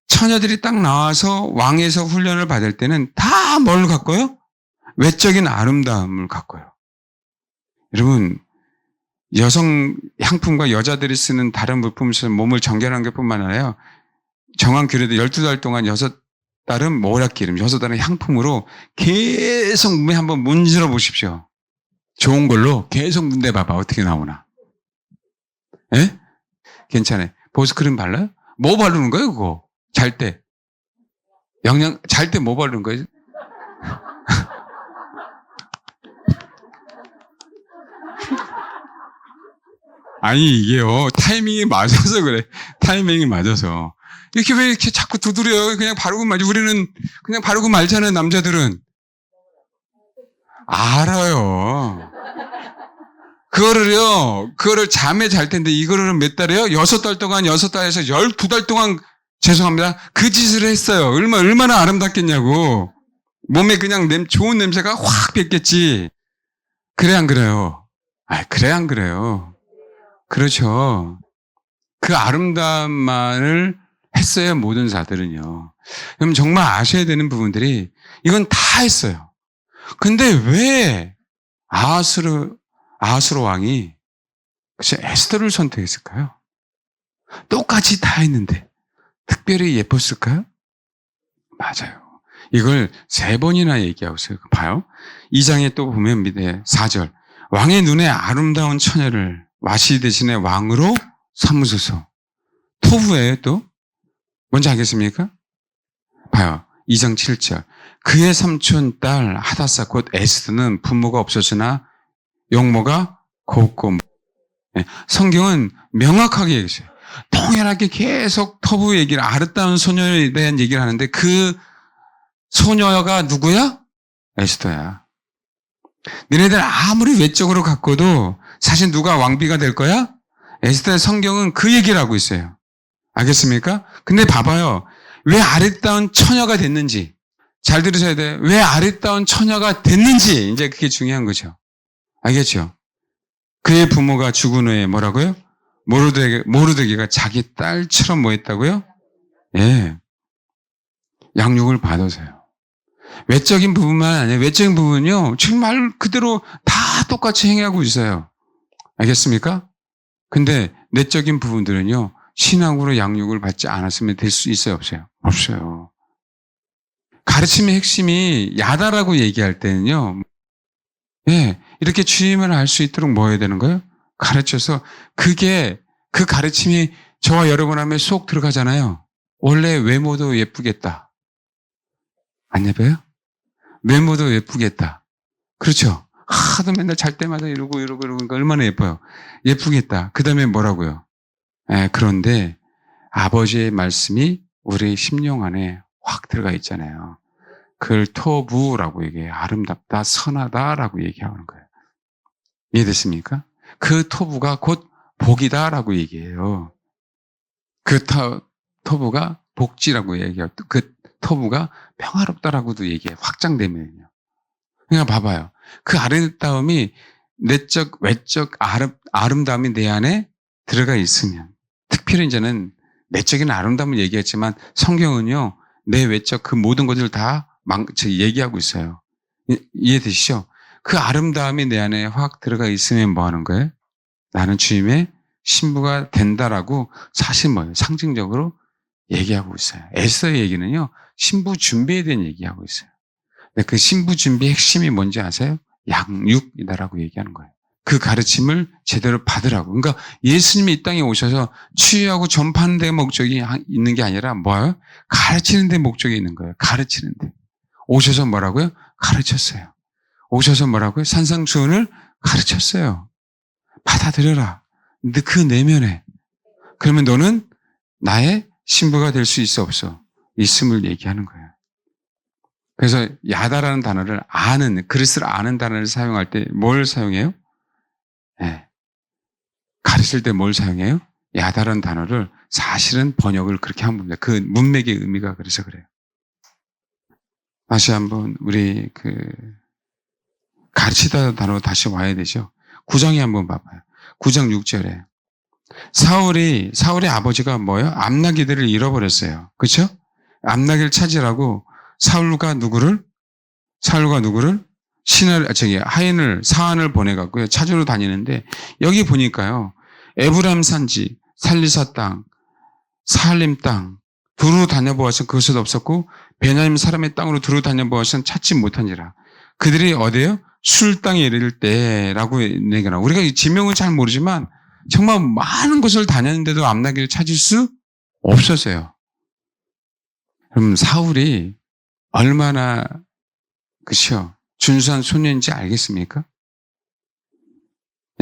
처녀들이 딱 나와서 왕에서 훈련을 받을 때는 다 뭘 갖고요? 외적인 아름다움을 갖고요. 여러분 여성 향품과 여자들이 쓰는 다른 물품을 써서 몸을 정결한 것뿐만 아니라 정한 규례도 12달 동안 6달은 모략기름, 6달은 향품으로 계속 몸에 한번 문질러 보십시오. 좋은 걸로 계속 문대 봐봐. 어떻게 나오나. 예? 괜찮아요. 보습크림 발라요? 뭐 바르는 거예요, 그거? 잘 때. 잘 때 뭐 바르는 거예요? 아니, 이게요. 타이밍이 맞아서 그래. 타이밍이 맞아서. 이렇게 왜 이렇게 자꾸 두드려요? 그냥 바르고 말지. 우리는 그냥 바르고 말잖아요, 남자들은. 알아요. 그거를 잠에 잘 텐데, 이거를 몇 달이에요? 6달 동안, 6달에서 12달 동안, 죄송합니다. 그 짓을 했어요. 얼마나 아름답겠냐고. 몸에 그냥 좋은 냄새가 확 뱉겠지. 그래, 안 그래요? 그래, 안 그래요? 그렇죠. 그 아름다움만을 했어요, 모든 자들은요. 그럼 정말 아셔야 되는 부분들이 이건 다 했어요. 근데 왜 아하스로 왕이 에스더를 선택했을까요? 똑같이 다 했는데 특별히 예뻤을까요? 맞아요. 이걸 3번이나 얘기하고 있어요. 봐요. 2장에 또 보면 4절 왕의 눈에 아름다운 처녀를 와시 대신에 왕으로 삼으소서. 토부예요 또. 뭔지 알겠습니까? 봐요. 2장 7절 그의 삼촌 딸 하다사 곧 에스더는 부모가 없었으나 용모가 곱고 성경은 명확하게 얘기했어요. 동일하게 계속 터부 얘기를 아름다운 소녀에 대한 얘기를 하는데 그 소녀가 누구야? 에스더야. 너네들 아무리 외적으로 갖고도 사실 누가 왕비가 될 거야? 에스더의 성경은 그 얘기를 하고 있어요. 알겠습니까? 근데 봐봐요. 왜 아름다운 처녀가 됐는지 잘 들으셔야 돼요. 왜 아름다운 처녀가 됐는지 이제 그게 중요한 거죠. 알겠죠? 그의 부모가 죽은 후에 뭐라고요? 모르드게가 자기 딸처럼 뭐 했다고요? 예. 양육을 받아서요. 외적인 부분만 아니에요. 외적인 부분은요. 지금 말 그대로 다 똑같이 행하고 있어요. 알겠습니까? 근데 내적인 부분들은요. 신앙으로 양육을 받지 않았으면 될 수 있어요? 없어요? 없어요. 가르침의 핵심이 야다라고 얘기할 때는요. 예, 이렇게 주임을 할 수 있도록 뭐 해야 되는 거예요? 가르쳐서 그 가르침이 저와 여러분 하면 쏙 들어가잖아요. 원래 외모도 예쁘겠다. 안 예뻐요? 외모도 예쁘겠다. 그렇죠. 하도 맨날 잘 때마다 이러고 그러니까 얼마나 예뻐요. 예쁘겠다. 그 다음에 뭐라고요? 그런데 아버지의 말씀이 우리 심령 안에 확 들어가 있잖아요. 그걸 토부라고 얘기해요. 아름답다, 선하다라고 얘기하는 거예요. 이해됐습니까? 그 토부가 곧 복이다라고 얘기해요. 그 토부가 복지라고 얘기해요. 그 토부가 평화롭다라고도 얘기해요. 확장되면요. 그러니까 봐봐요. 그 아름다움이 내적, 외적 아름다움이 내 안에 들어가 있으면, 특별히 이제는 내적인 아름다움을 얘기했지만 성경은요, 내 외적 그 모든 것들을 다 얘기하고 있어요. 이해되시죠? 그 아름다움이 내 안에 확 들어가 있으면 뭐 하는 거예요? 나는 주님의 신부가 된다라고 사실 뭐예요? 상징적으로 얘기하고 있어요. 에스더의 얘기는요, 신부 준비에 대한 얘기하고 있어요. 근데 그 신부 준비의 핵심이 뭔지 아세요? 양육이다라고 얘기하는 거예요. 그 가르침을 제대로 받으라고. 그러니까 예수님이 이 땅에 오셔서 치유하고 전파하는 데 목적이 있는 게 아니라 뭐예요? 가르치는 데 목적이 있는 거예요. 가르치는 데. 오셔서 뭐라고요? 가르쳤어요. 오셔서 뭐라고요? 산상수훈을 가르쳤어요. 받아들여라. 근데 그 내면에. 그러면 너는 나의 신부가 될 수 있어 없어? 있음을 얘기하는 거예요. 그래서 야다라는 단어를 아는, 그리스를 아는 단어를 사용할 때 뭘 사용해요? 가르칠 때 뭘 사용해요? 야다라는 단어를 사실은 번역을 그렇게 한 겁니다. 그 문맥의 의미가 그래서 그래요. 다시 한번 우리 가르치다 단어 다시 와야 되죠. 9장에 한번 봐봐요. 9장 6절에 사울의 아버지가 뭐예요? 암나기들을 잃어버렸어요. 그렇죠? 암나기를 찾으라고 사울과 누구를 하인을 사안을 보내갖고요 찾으러 다니는데 여기 보니까요 에브라임 산지, 살리사 땅, 사할림 땅 두루 다녀보아서 그것은 없었고 베냐민 사람의 땅으로 두루 다녀보아서는 찾지 못한지라. 그들이 어디에요? 술 땅에 이를 때라고 얘기하나. 우리가 이 지명은 잘 모르지만 정말 많은 곳을 다녔는데도 암나기를 찾을 수 없었어요. 그럼 사울이 얼마나 그쵸? 준수한 소년인지 알겠습니까?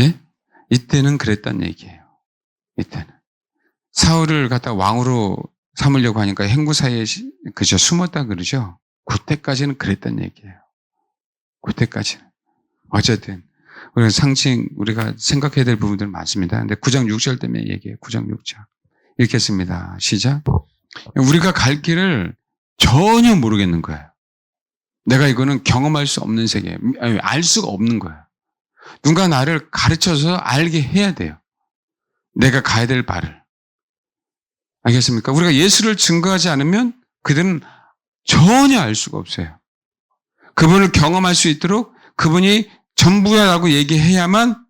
예? 이때는 그랬단 얘기예요. 이때는. 사울을 갖다 왕으로 삼으려고 하니까 행구 사이에 그저 숨었다 그러죠? 그때까지는 그랬단 얘기예요. 그때까지는. 어쨌든. 우리가 생각해야 될 부분들 많습니다. 근데 9장 6절 때문에 얘기해요. 9장 6절. 읽겠습니다. 시작. 우리가 갈 길을 전혀 모르겠는 거예요. 내가 이거는 경험할 수 없는 세계, 알 수가 없는 거예요. 누가 나를 가르쳐서 알게 해야 돼요. 내가 가야 될 바를. 알겠습니까? 우리가 예수를 증거하지 않으면 그들은 전혀 알 수가 없어요. 그분을 경험할 수 있도록 그분이 전부야라고 얘기해야만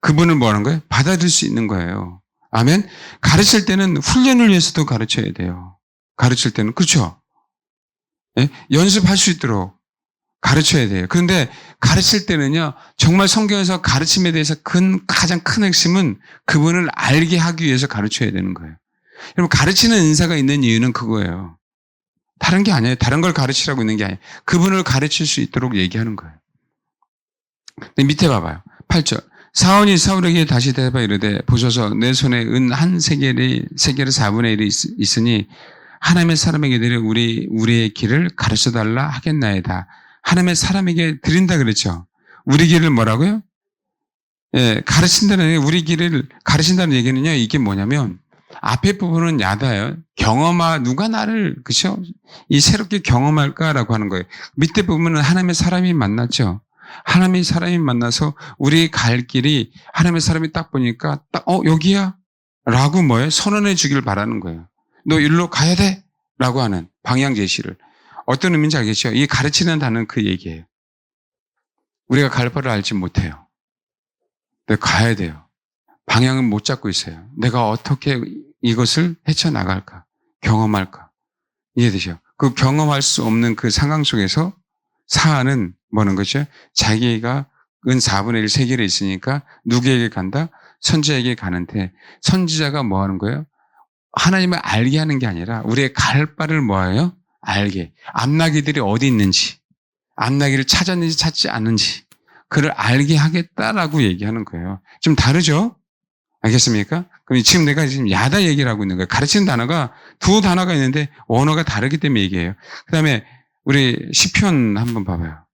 그분을 뭐 하는 거예요? 받아들일 수 있는 거예요. 아멘? 가르칠 때는 훈련을 위해서도 가르쳐야 돼요. 가르칠 때는. 그렇죠? 예? 연습할 수 있도록 가르쳐야 돼요. 그런데 가르칠 때는요, 정말 성경에서 가르침에 대해서 가장 큰 핵심은 그분을 알게 하기 위해서 가르쳐야 되는 거예요. 여러분, 가르치는 은사가 있는 이유는 그거예요. 다른 게 아니에요. 다른 걸 가르치라고 있는 게 아니에요. 그분을 가르칠 수 있도록 얘기하는 거예요. 밑에 봐봐요. 8절. 사원이 사울에게 다시 대답하여 이르되 보소서 내 손에 은 한 세겔의 4분의 1이 있으니 하나님의 사람에게 드려 우리의 길을 가르쳐달라 하겠나이다. 하나님의 사람에게 드린다 그랬죠. 우리 길을 뭐라고요? 예, 가르친다는, 우리 길을 가르친다는 얘기는요, 이게 뭐냐면, 앞에 부분은 야다예요. 누가 나를, 그쵸? 이 새롭게 경험할까라고 하는 거예요. 밑에 부분은 하나님의 사람이 만났죠. 하나님의 사람이 만나서 우리 갈 길이 하나님의 사람이 딱 보니까 여기야? 라고 뭐예요? 선언해 주길 바라는 거예요. 너 일로 가야 돼? 라고 하는 방향 제시를. 어떤 의미인지 알겠죠? 이 가르치는 단어는 그 얘기예요. 우리가 갈 바를 알지 못해요. 근데 가야 돼요. 방향은 못 잡고 있어요. 내가 어떻게 이것을 헤쳐나갈까? 경험할까? 이해되죠? 그 경험할 수 없는 그 상황 속에서 사안은 뭐는 거죠? 자기가 은 4분의 1 세계에 있으니까 누구에게 간다? 선지자에게 가는데 선지자가 뭐 하는 거예요? 하나님을 알게 하는 게 아니라 우리의 갈 바를 뭐예요? 알게. 암나기들이 어디 있는지, 안나기를 찾았는지 찾지 않는지 그를 알게 하겠다라고 얘기하는 거예요. 좀 다르죠? 알겠습니까? 그럼 지금 내가 지금 야다 얘기를 하고 있는 거예요. 가르치는 단어가 두 단어가 있는데 언어가 다르기 때문에 얘기해요. 그 다음에 우리 시편 한번 봐봐요.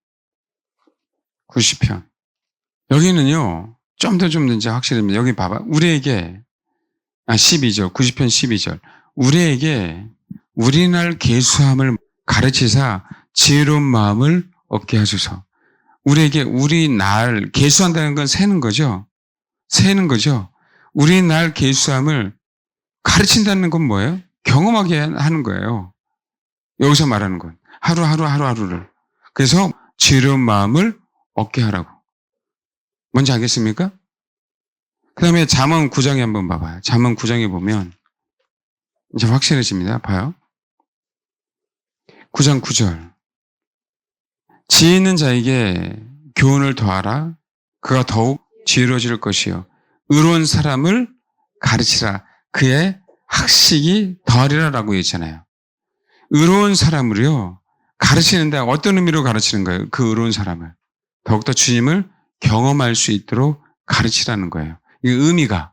90편. 여기는요, 좀 더 이제 확실합니다. 여기 봐봐. 우리에게, 12절, 90편 12절. 우리에게 우리 날 계수함을 가르치사 지혜로운 마음을 얻게 하소서. 우리에게 우리 날, 계수한다는 건 세는 거죠. 세는 거죠. 우리 날 계수함을 가르친다는 건 뭐예요? 경험하게 하는 거예요. 여기서 말하는 건. 하루를. 그래서 지혜로운 마음을 얻게 하라고. 뭔지 알겠습니까? 그 다음에 잠언 9장에 한번 봐봐요. 잠언 9장에 보면 이제 확실해집니다. 봐요. 9장 9절. 지혜 있는 자에게 교훈을 더하라. 그가 더욱 지혜로워질 것이요. 의로운 사람을 가르치라. 그의 학식이 더하리라라고 했잖아요. 의로운 사람을요. 가르치는데 어떤 의미로 가르치는 거예요? 그 의로운 사람을. 더욱더 주님을 경험할 수 있도록 가르치라는 거예요. 이 의미가.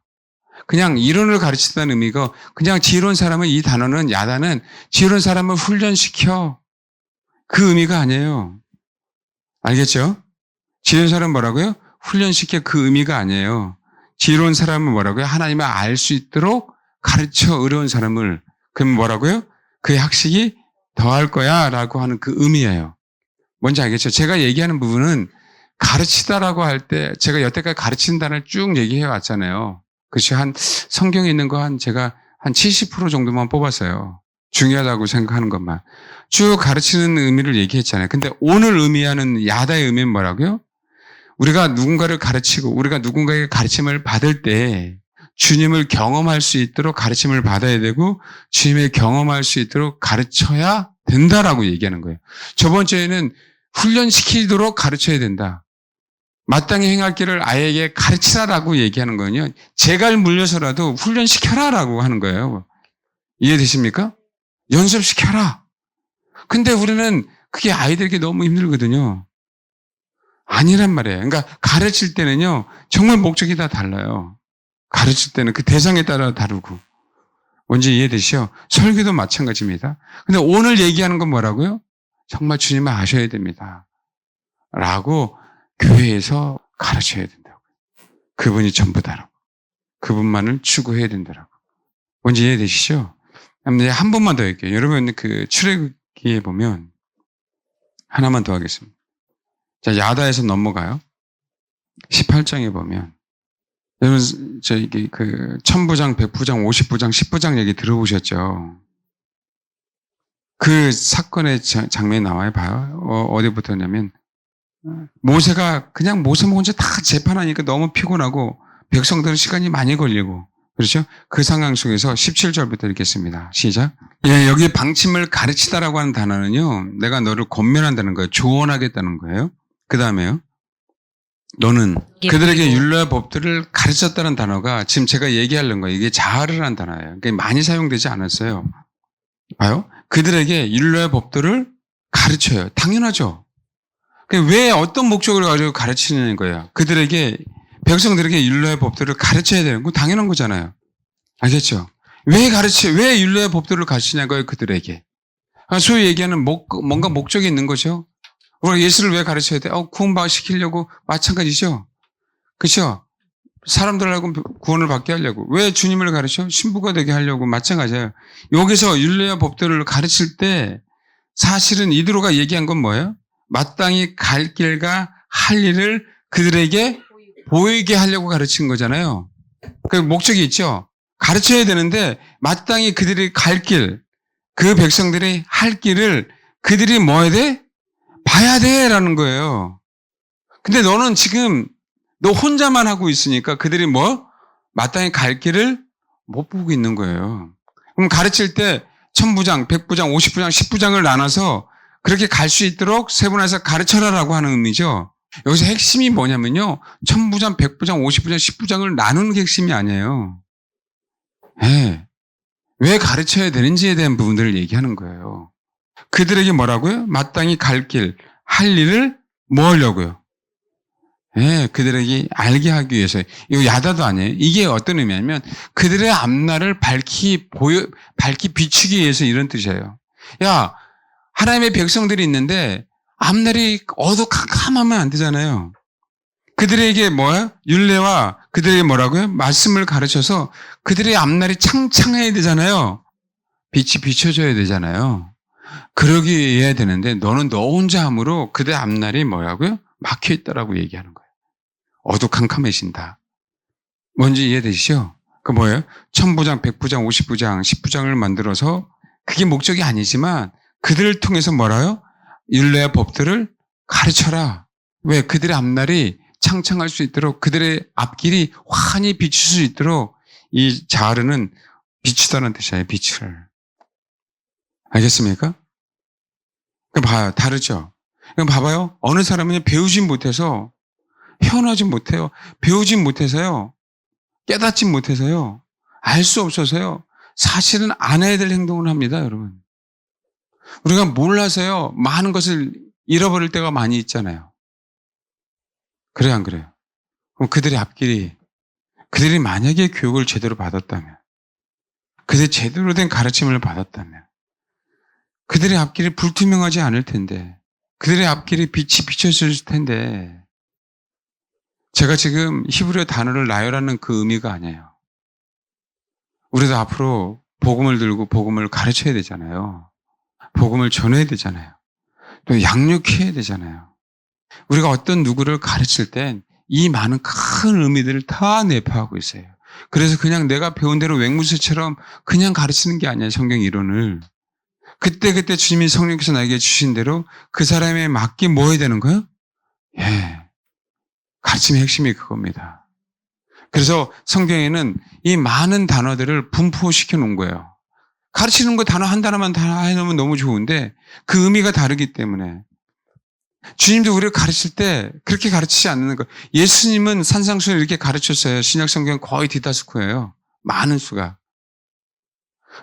그냥 이론을 가르친다는 의미가 그냥 지혜로운 사람은 이 단어는 야단은 지혜로운 사람을 훈련시켜. 그 의미가 아니에요. 알겠죠? 지혜로운 사람은 뭐라고요? 훈련시켜 그 의미가 아니에요. 지혜로운 사람은 뭐라고요? 하나님을 알 수 있도록 가르쳐 어려운 사람을. 그럼 뭐라고요? 그의 학식이 더할 거야 라고 하는 그 의미예요. 뭔지 알겠죠? 제가 얘기하는 부분은 가르치다라고 할 때 제가 여태까지 가르치는 단어를 쭉 얘기해 왔잖아요. 그것이 성경에 있는 거 제가 한 70% 정도만 뽑았어요. 중요하다고 생각하는 것만. 쭉 가르치는 의미를 얘기했잖아요. 근데 오늘 의미하는 야다의 의미는 뭐라고요? 우리가 누군가를 가르치고 우리가 누군가에게 가르침을 받을 때 주님을 경험할 수 있도록 가르침을 받아야 되고 주님을 경험할 수 있도록 가르쳐야 된다라고 얘기하는 거예요. 저번 주에는 훈련시키도록 가르쳐야 된다. 마땅히 행할 길을 아이에게 가르치라라고 얘기하는 거는요. 재갈 물려서라도 훈련시켜라라고 하는 거예요. 이해되십니까? 연습시켜라. 근데 우리는 그게 아이들에게 너무 힘들거든요. 아니란 말이에요. 그러니까 가르칠 때는요. 정말 목적이 다 달라요. 가르칠 때는 그 대상에 따라 다르고. 뭔지 이해되시죠? 설교도 마찬가지입니다. 근데 오늘 얘기하는 건 뭐라고요? 정말 주님을 아셔야 됩니다. 라고 교회에서 가르쳐야 된다고. 그분이 전부다라고. 그분만을 추구해야 된다라고. 뭔지 이해되시죠? 한 번만 더 할게요. 여러분 그 출애굽기에 보면 하나만 더 하겠습니다. 자, 야다에서 넘어가요. 18장에 보면 여러분 저기 그 1000부장, 100부장, 50부장, 10부장 얘기 들어보셨죠? 그 사건의 장면이 나와요. 봐요. 어디부터냐면 모세가 그냥 모세 혼자 다 재판하니까 너무 피곤하고 백성들은 시간이 많이 걸리고 그렇죠? 그 상황 속에서 17절부터 읽겠습니다. 시작. 예, 여기 방침을 가르치다라고 하는 단어는요. 내가 너를 권면한다는 거예요. 조언하겠다는 거예요. 그 다음에요. 너는 그들에게 율례와 법들을 가르쳤다는 단어가 지금 제가 얘기하려는 거예요. 이게 자아르라는 단어예요. 그러니까 많이 사용되지 않았어요. 봐요. 그들에게 율례와 법들을 가르쳐요. 당연하죠. 왜 어떤 목적을 가지고 가르치는 거예요? 그들에게 백성들에게 율례와 법들을 가르쳐야 되는 건 당연한 거잖아요. 알겠죠? 왜 율례와 법들을 가르치냐고요? 그들에게. 소위 얘기하는 뭔가 목적이 있는 거죠. 우리가 예수를 왜 가르쳐야 돼? 구원시키려고 마찬가지죠. 그렇죠? 사람들하고 구원을 받게 하려고. 왜 주님을 가르쳐? 신부가 되게 하려고 마찬가지예요. 여기서 율례와 법들을 가르칠 때 사실은 이드로가 얘기한 건 뭐예요? 마땅히 갈 길과 할 일을 그들에게 보이게 하려고 가르친 거잖아요. 그 목적이 있죠. 가르쳐야 되는데 마땅히 그들이 갈 길, 그 백성들이 할 길을 그들이 뭐 해야 돼? 봐야 돼 라는 거예요. 근데 너는 지금 너 혼자만 하고 있으니까 그들이 마땅히 갈 길을 못 보고 있는 거예요. 그럼 가르칠 때 1000부장, 100부장, 50부장, 10부장을 나눠서 그렇게 갈 수 있도록 세분화해서 가르쳐라라고 하는 의미죠. 여기서 핵심이 뭐냐면요. 1000부장, 100부장, 50부장, 10부장을 나누는 게 핵심이 아니에요. 네. 왜 가르쳐야 되는지에 대한 부분들을 얘기하는 거예요. 그들에게 뭐라고요? 마땅히 갈 길, 할 일을 뭐 하려고요? 예, 그들에게 알게 하기 위해서. 이거 야다도 아니에요. 이게 어떤 의미냐면 그들의 앞날을 밝히 비추기 위해서 이런 뜻이에요. 야, 하나님의 백성들이 있는데 앞날이 어두컴컴하면 안 되잖아요. 그들에게 뭐야? 율례와 그들에게 뭐라고요? 말씀을 가르쳐서 그들의 앞날이 창창해야 되잖아요. 빛이 비춰져야 되잖아요. 그러기 해야 되는데 너는 너 혼자 함으로 그들의 앞날이 뭐라고요? 막혀 있다라고 얘기하는 거예요. 어두컴컴해진다. 뭔지 이해되시죠? 그 뭐예요? 1000부장, 100부장, 50부장, 10부장을 만들어서 그게 목적이 아니지만 그들을 통해서 뭐라요? 율례와 법들을 가르쳐라. 왜? 그들의 앞날이 창창할 수 있도록 그들의 앞길이 환히 비출 수 있도록 이 자르는 비추다는 뜻이에요. 빛을. 알겠습니까? 그럼 봐요. 다르죠? 그럼 봐봐요. 어느 사람은 배우진 못해서 표현하지 못해요. 배우지 못해서요. 깨닫지 못해서요. 알 수 없어서요. 사실은 안 해야 될 행동을 합니다, 여러분. 우리가 몰라서요. 많은 것을 잃어버릴 때가 많이 있잖아요. 그래요, 안 그래요? 그럼 그들이 만약에 교육을 제대로 받았다면, 그들이 제대로 된 가르침을 받았다면, 그들의 앞길이 불투명하지 않을 텐데, 그들의 앞길이 빛이 비춰질 텐데, 제가 지금 히브리어 단어를 나열하는 그 의미가 아니에요. 우리도 앞으로 복음을 들고 복음을 가르쳐야 되잖아요. 복음을 전해야 되잖아요. 또 양육해야 되잖아요. 우리가 어떤 누구를 가르칠 땐 이 많은 큰 의미들을 다 내포하고 있어요. 그래서 그냥 내가 배운 대로 맹무새처럼 그냥 가르치는 게 아니야, 성경 이론을. 그때그때 주님이 성령께서 나에게 주신 대로 그 사람에 맞게 뭐 해야 되는 거예요? 예. 가르침의 핵심이 그겁니다. 그래서 성경에는 이 많은 단어들을 분포시켜 놓은 거예요. 가르치는 거 단어 한 단어만 다 해놓으면 너무 좋은데 그 의미가 다르기 때문에 주님도 우리를 가르칠 때 그렇게 가르치지 않는 거예요. 예수님은 산상수를 이렇게 가르쳤어요. 신약 성경 거의 디다스코예요. 많은 수가.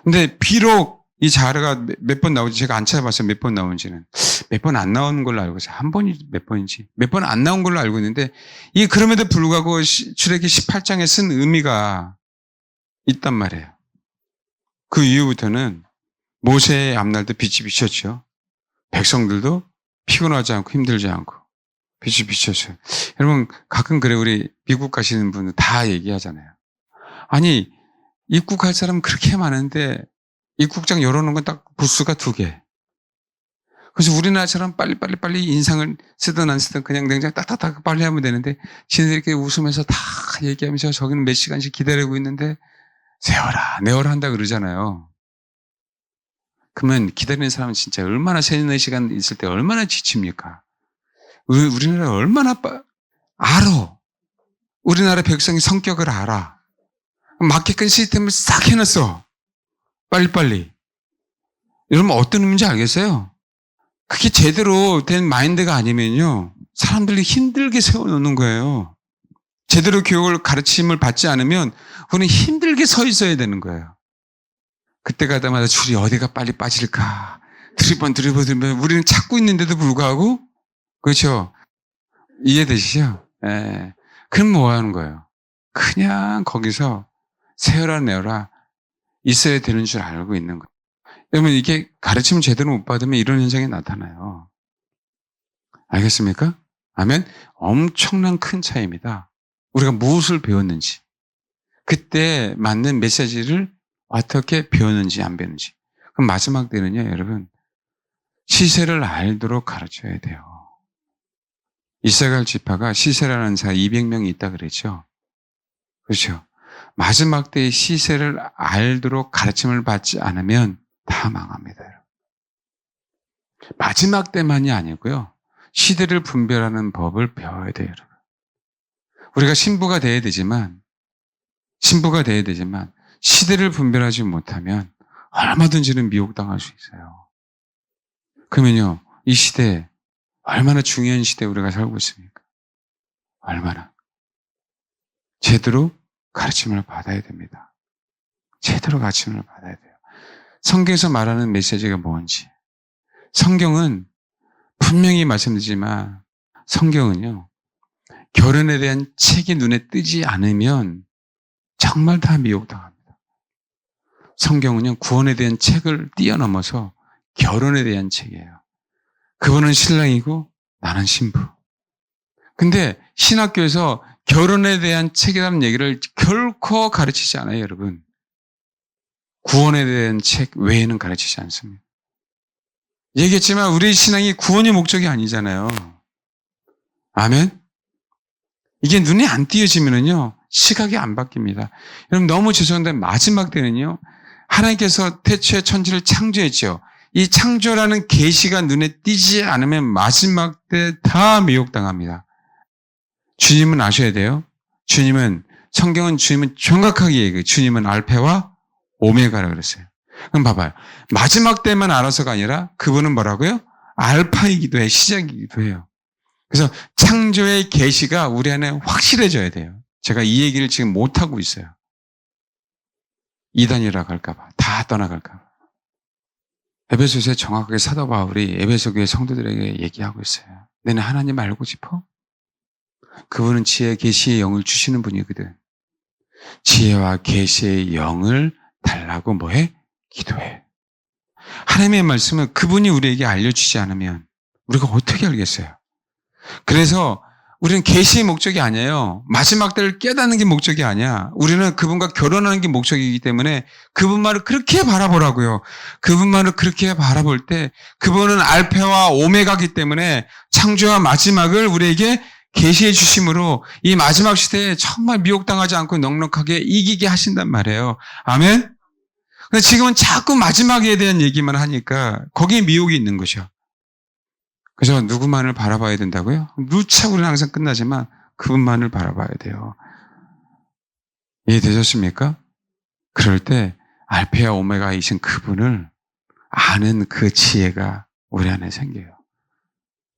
근데 비록 이 자르가 몇 번 나오지 제가 안 찾아봤어요. 몇 번 나오는지는. 몇 번 안 나오는 걸로 알고 있어요. 한 번이 몇 번인지. 몇 번 안 나온 걸로 알고 있는데 이 그럼에도 불구하고 출애기 18장에 쓴 의미가 있단 말이에요. 그 이후부터는 모세의 앞날도 빛이 비쳤죠. 백성들도 피곤하지 않고 힘들지 않고 빛이 비쳤어요. 여러분 가끔 그래 우리 미국 가시는 분들 다 얘기하잖아요. 아니 입국할 사람 그렇게 많은데 입국장 열어놓은 건 딱 부스가 2개. 그래서 우리나라처럼 빨리 인상을 쓰든 안 쓰든 그냥 냉장 딱딱딱 빨리 하면 되는데 지네들이 이렇게 웃으면서 다 얘기하면서 저기는 몇 시간씩 기다리고 있는데 세워라 내워라 한다 그러잖아요. 그러면 기다리는 사람은 진짜 얼마나 3-4시간 있을 때 얼마나 지칩니까? 우리나라 얼마나 알아. 우리나라 백성의 성격을 알아. 맞게끔 시스템을 싹 해놨어. 빨리빨리. 여러분 어떤 의미인지 알겠어요? 그게 제대로 된 마인드가 아니면요. 사람들이 힘들게 세워놓는 거예요. 제대로 교육을 가르침을 받지 않으면 우리는 힘들게 서 있어야 되는 거예요. 그때 가다마다 줄이 어디가 빨리 빠질까. 들이번 우리는 찾고 있는데도 불구하고 그렇죠. 이해되시죠? 예. 그럼 뭐 하는 거예요? 그냥 거기서 세워라 내어라 있어야 되는 줄 알고 있는 거예요. 그러면 이게 가르침 제대로 못 받으면 이런 현상이 나타나요. 알겠습니까? 아멘? 엄청난 큰 차이입니다. 우리가 무엇을 배웠는지, 그때 맞는 메시지를 어떻게 배웠는지 안 배웠는지. 그럼 마지막 때는요, 여러분. 시세를 알도록 가르쳐야 돼요. 이스라엘 지파가 시세라는 자 200명이 있다 그랬죠. 그렇죠. 마지막 때의 시세를 알도록 가르침을 받지 않으면 다 망합니다. 여러분. 마지막 때만이 아니고요. 시대를 분별하는 법을 배워야 돼요. 여러분. 우리가 신부가 돼야 되지만 시대를 분별하지 못하면 얼마든지는 미혹당할 수 있어요. 그러면요. 이 시대 얼마나 중요한 시대에 우리가 살고 있습니까? 얼마나. 제대로 가르침을 받아야 됩니다. 제대로 가르침을 받아야 돼요. 성경에서 말하는 메시지가 뭔지. 성경은 분명히 말씀드리지만 성경은요, 결혼에 대한 책이 눈에 뜨지 않으면 정말 다 미혹당합니다. 성경은요, 구원에 대한 책을 뛰어넘어서 결혼에 대한 책이에요. 그분은 신랑이고 나는 신부. 근데 신학교에서 결혼에 대한 책이라는 얘기를 결코 가르치지 않아요, 여러분. 구원에 대한 책 외에는 가르치지 않습니다. 얘기했지만 우리 신앙이 구원이 목적이 아니잖아요. 아멘? 이게 눈에 안 띄어지면은요, 시각이 안 바뀝니다. 여러분 너무 죄송한데 마지막 때는요, 하나님께서 태초에 천지를 창조했죠. 이 창조라는 계시가 눈에 띄지 않으면 마지막 때 다 미혹당합니다. 주님은 아셔야 돼요. 성경은 주님은 정확하게 얘기해요. 주님은 알파와 오메가라고 그랬어요. 그럼 봐봐요. 마지막 때만 알아서가 아니라 그분은 뭐라고요? 알파이기도 해, 시작이기도 해요. 그래서 창조의 계시가 우리 안에 확실해져야 돼요. 제가 이 얘기를 지금 못하고 있어요. 이단이라고 할까봐, 다 떠나갈까봐. 에베소서에 정확하게 사도 바울이 에베소 교회 성도들에게 얘기하고 있어요. 너네 하나님 알고 싶어? 그분은 지혜, 계시의 영을 주시는 분이거든. 지혜와 계시의 영을 달라고 뭐해? 기도해. 하나님의 말씀은 그분이 우리에게 알려주지 않으면 우리가 어떻게 알겠어요? 그래서 우리는 계시의 목적이 아니에요. 마지막 때를 깨닫는 게 목적이 아니야. 우리는 그분과 결혼하는 게 목적이기 때문에 그분만을 그렇게 바라보라고요. 그분만을 그렇게 바라볼 때 그분은 알파와 오메가이기 때문에 창조와 마지막을 우리에게 계시해 주심으로 이 마지막 시대에 정말 미혹당하지 않고 넉넉하게 이기게 하신단 말이에요. 아멘? 근데 지금은 자꾸 마지막에 대한 얘기만 하니까 거기에 미혹이 있는 거죠. 그래서 누구만을 바라봐야 된다고요? 누차 우리는 항상 끝나지만 그분만을 바라봐야 돼요. 이해되셨습니까? 그럴 때 알파와 오메가이신 그분을 아는 그 지혜가 우리 안에 생겨요.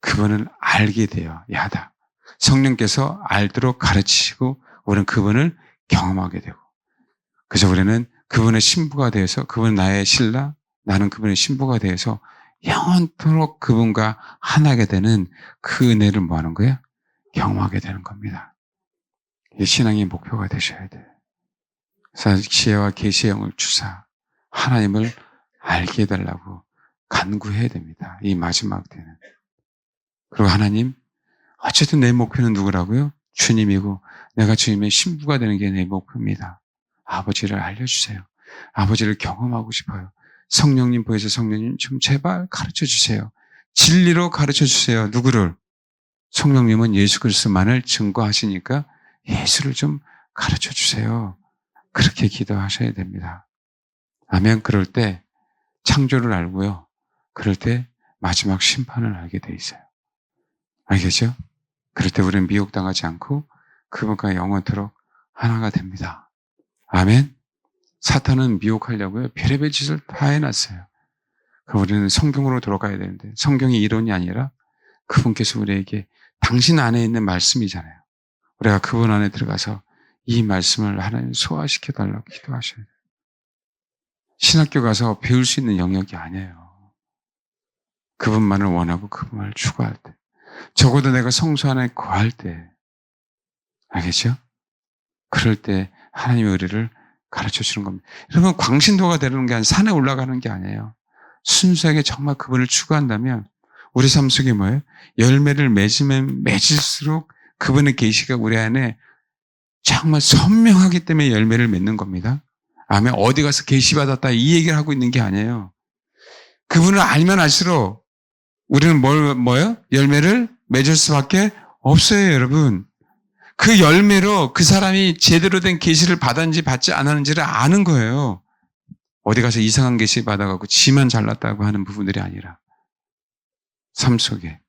그분을 알게 돼요. 야다. 성령께서 알도록 가르치시고 우리는 그분을 경험하게 되고, 그래서 우리는 그분의 신부가 되어서, 그분은 나의 신랑, 나는 그분의 신부가 되어서 영원토록 그분과 하나게 되는 그 은혜를 뭐 하는 거예요? 경험하게 되는 겁니다. 이 신앙의 목표가 되셔야 돼요. 그래서 지혜와 계시의 영을 주사 하나님을 알게 해달라고 간구해야 됩니다. 이 마지막 때는. 그리고 하나님, 어쨌든 내 목표는 누구라고요? 주님이고 내가 주님의 신부가 되는 게 내 목표입니다. 아버지를 알려주세요. 아버지를 경험하고 싶어요. 성령님 보여서 성령님 좀 제발 가르쳐 주세요. 진리로 가르쳐 주세요. 누구를? 성령님은 예수 그리스도만을 증거하시니까 예수를 좀 가르쳐 주세요. 그렇게 기도하셔야 됩니다. 아멘. 그럴 때 창조를 알고요. 그럴 때 마지막 심판을 알게 돼 있어요. 알겠죠? 그럴 때 우리는 미혹당하지 않고 그분과 영원토록 하나가 됩니다. 아멘. 사탄은 미혹하려고요. 별의별 짓을 다 해놨어요. 그럼 우리는 성경으로 돌아가야 되는데 성경이 이론이 아니라 그분께서 우리에게 당신 안에 있는 말씀이잖아요. 우리가 그분 안에 들어가서 이 말씀을 하나님 소화시켜 달라고 기도하셔야 돼요. 신학교 가서 배울 수 있는 영역이 아니에요. 그분만을 원하고 그분을 추구할 때, 적어도 내가 성소 안에 거할 때, 알겠죠? 그럴 때 하나님의 의리를 가르쳐 주는 겁니다. 여러분, 광신도가 되는 게 아니라 산에 올라가는 게 아니에요. 순수하게 정말 그분을 추구한다면 우리 삶 속에 뭐예요? 열매를 맺으면 맺을수록 그분의 계시가 우리 안에 정말 선명하기 때문에 열매를 맺는 겁니다. 아멘. 어디 가서 계시 받았다 이 얘기를 하고 있는 게 아니에요. 그분을 알면 알수록 우리는 뭐예요? 열매를 맺을 수밖에 없어요, 여러분. 그 열매로 그 사람이 제대로 된 계시를 받았는지 받지 않았는지를 아는 거예요. 어디 가서 이상한 계시 받아갖고 지만 잘났다고 하는 부분들이 아니라 삶 속에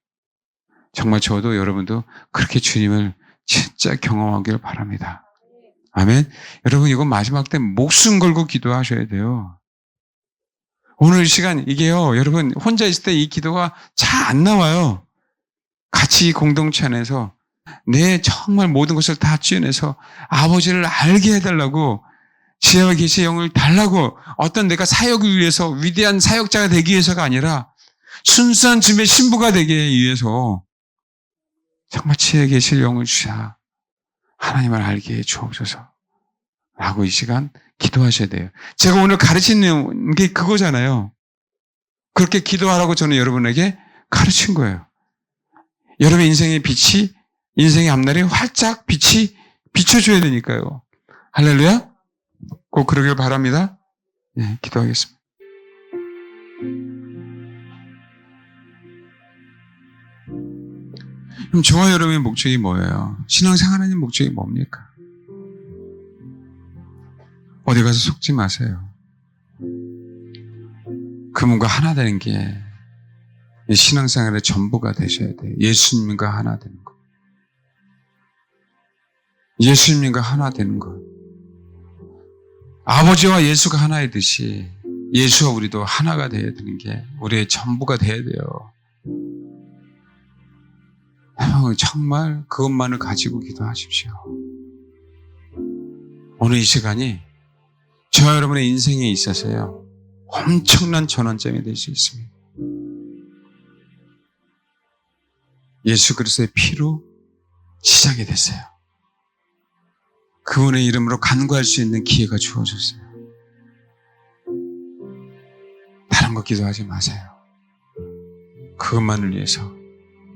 정말 저도 여러분도 그렇게 주님을 진짜 경험하길 바랍니다. 아멘. 여러분, 이건 마지막 때 목숨 걸고 기도하셔야 돼요. 오늘 이 시간 이게요, 여러분 혼자 있을 때 이 기도가 잘 안 나와요. 같이 공동체 안에서 내 정말 모든 것을 다 쥐어내서 아버지를 알게 해달라고, 지혜와 계시의 영을 달라고, 어떤 내가 사역을 위해서 위대한 사역자가 되기 위해서가 아니라 순수한 주님의 신부가 되기 위해서 정말 지혜 계실 영을 주사 하나님을 알게 해 주옵소서 라고 이 시간 기도하셔야 돼요. 제가 오늘 가르치는 게 그거잖아요. 그렇게 기도하라고 저는 여러분에게 가르친 거예요. 여러분의 인생의 빛이, 인생의 앞날에 활짝 빛이 비춰줘야 되니까요. 할렐루야? 꼭 그러길 바랍니다. 네, 기도하겠습니다. 그럼 저와 여러분의 목적이 뭐예요? 신앙생활하는 목적이 뭡니까? 어디 가서 속지 마세요. 그분과 하나 되는 게 신앙생활의 전부가 되셔야 돼요. 예수님과 하나 되는 것. 예수님과 하나 되는 것. 아버지와 예수가 하나이듯이 예수와 우리도 하나가 되어야 되는 게 우리의 전부가 되어야 돼요. 정말 그것만을 가지고 기도하십시오. 오늘 이 시간이 저와 여러분의 인생에 있어서요, 엄청난 전환점이 될 수 있습니다. 예수 그리스도의 피로 시작이 됐어요. 그분의 이름으로 간구할 수 있는 기회가 주어졌어요. 다른 거 기도하지 마세요. 그것만을 위해서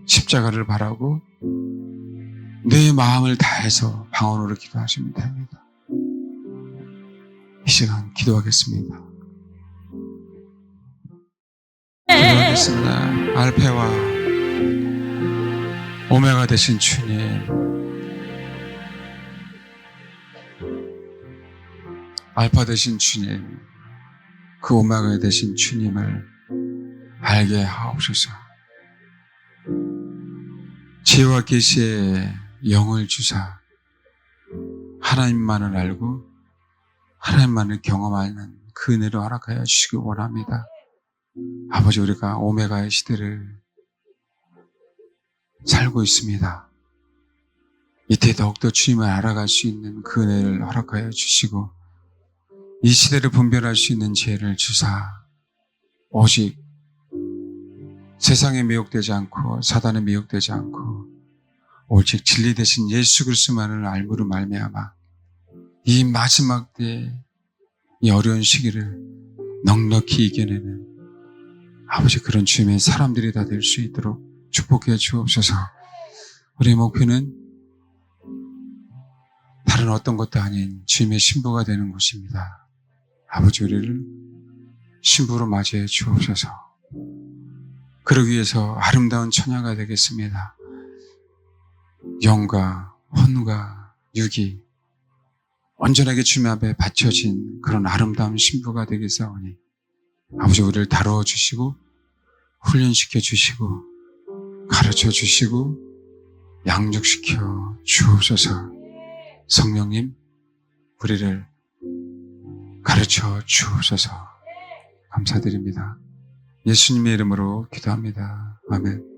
십자가를 바라고 내 마음을 다해서 방언으로 기도하시면 됩니다. 이 시간 기도하겠습니다. 기도하겠습니다. 알파와 오메가 되신 주님, 알파 되신 주님, 그 오메가 되신 주님을 알게 하옵소서. 지혜와 계시의 영을 주사 하나님만을 알고 하나님만을 경험하는 그 은혜로 허락하여 주시기 원합니다. 아버지, 우리가 오메가의 시대를 살고 있습니다. 이때 더욱더 주님을 알아갈 수 있는 그 은혜를 허락하여 주시고 이 시대를 분별할 수 있는 지혜를 주사 오직 세상에 미혹되지 않고 사단에 미혹되지 않고 오직 진리 대신 예수 그리스도만을 알므로 말미암아 이 마지막 때의 이 어려운 시기를 넉넉히 이겨내는 아버지 그런 주님의 사람들이 다 될 수 있도록 축복해 주옵소서. 우리의 목표는 다른 어떤 것도 아닌 주님의 신부가 되는 것입니다. 아버지, 우리를 신부로 맞이해 주옵소서. 그러기 위해서 아름다운 처녀가 되겠습니다. 영과 혼과 육이 온전하게 주님 앞에 바쳐진 그런 아름다운 신부가 되겠사오니 아버지, 우리를 다루어 주시고 훈련시켜 주시고 가르쳐 주시고 양육시켜 주옵소서. 성령님, 우리를 가르쳐 주옵소서. 감사드립니다. 예수님의 이름으로 기도합니다. 아멘.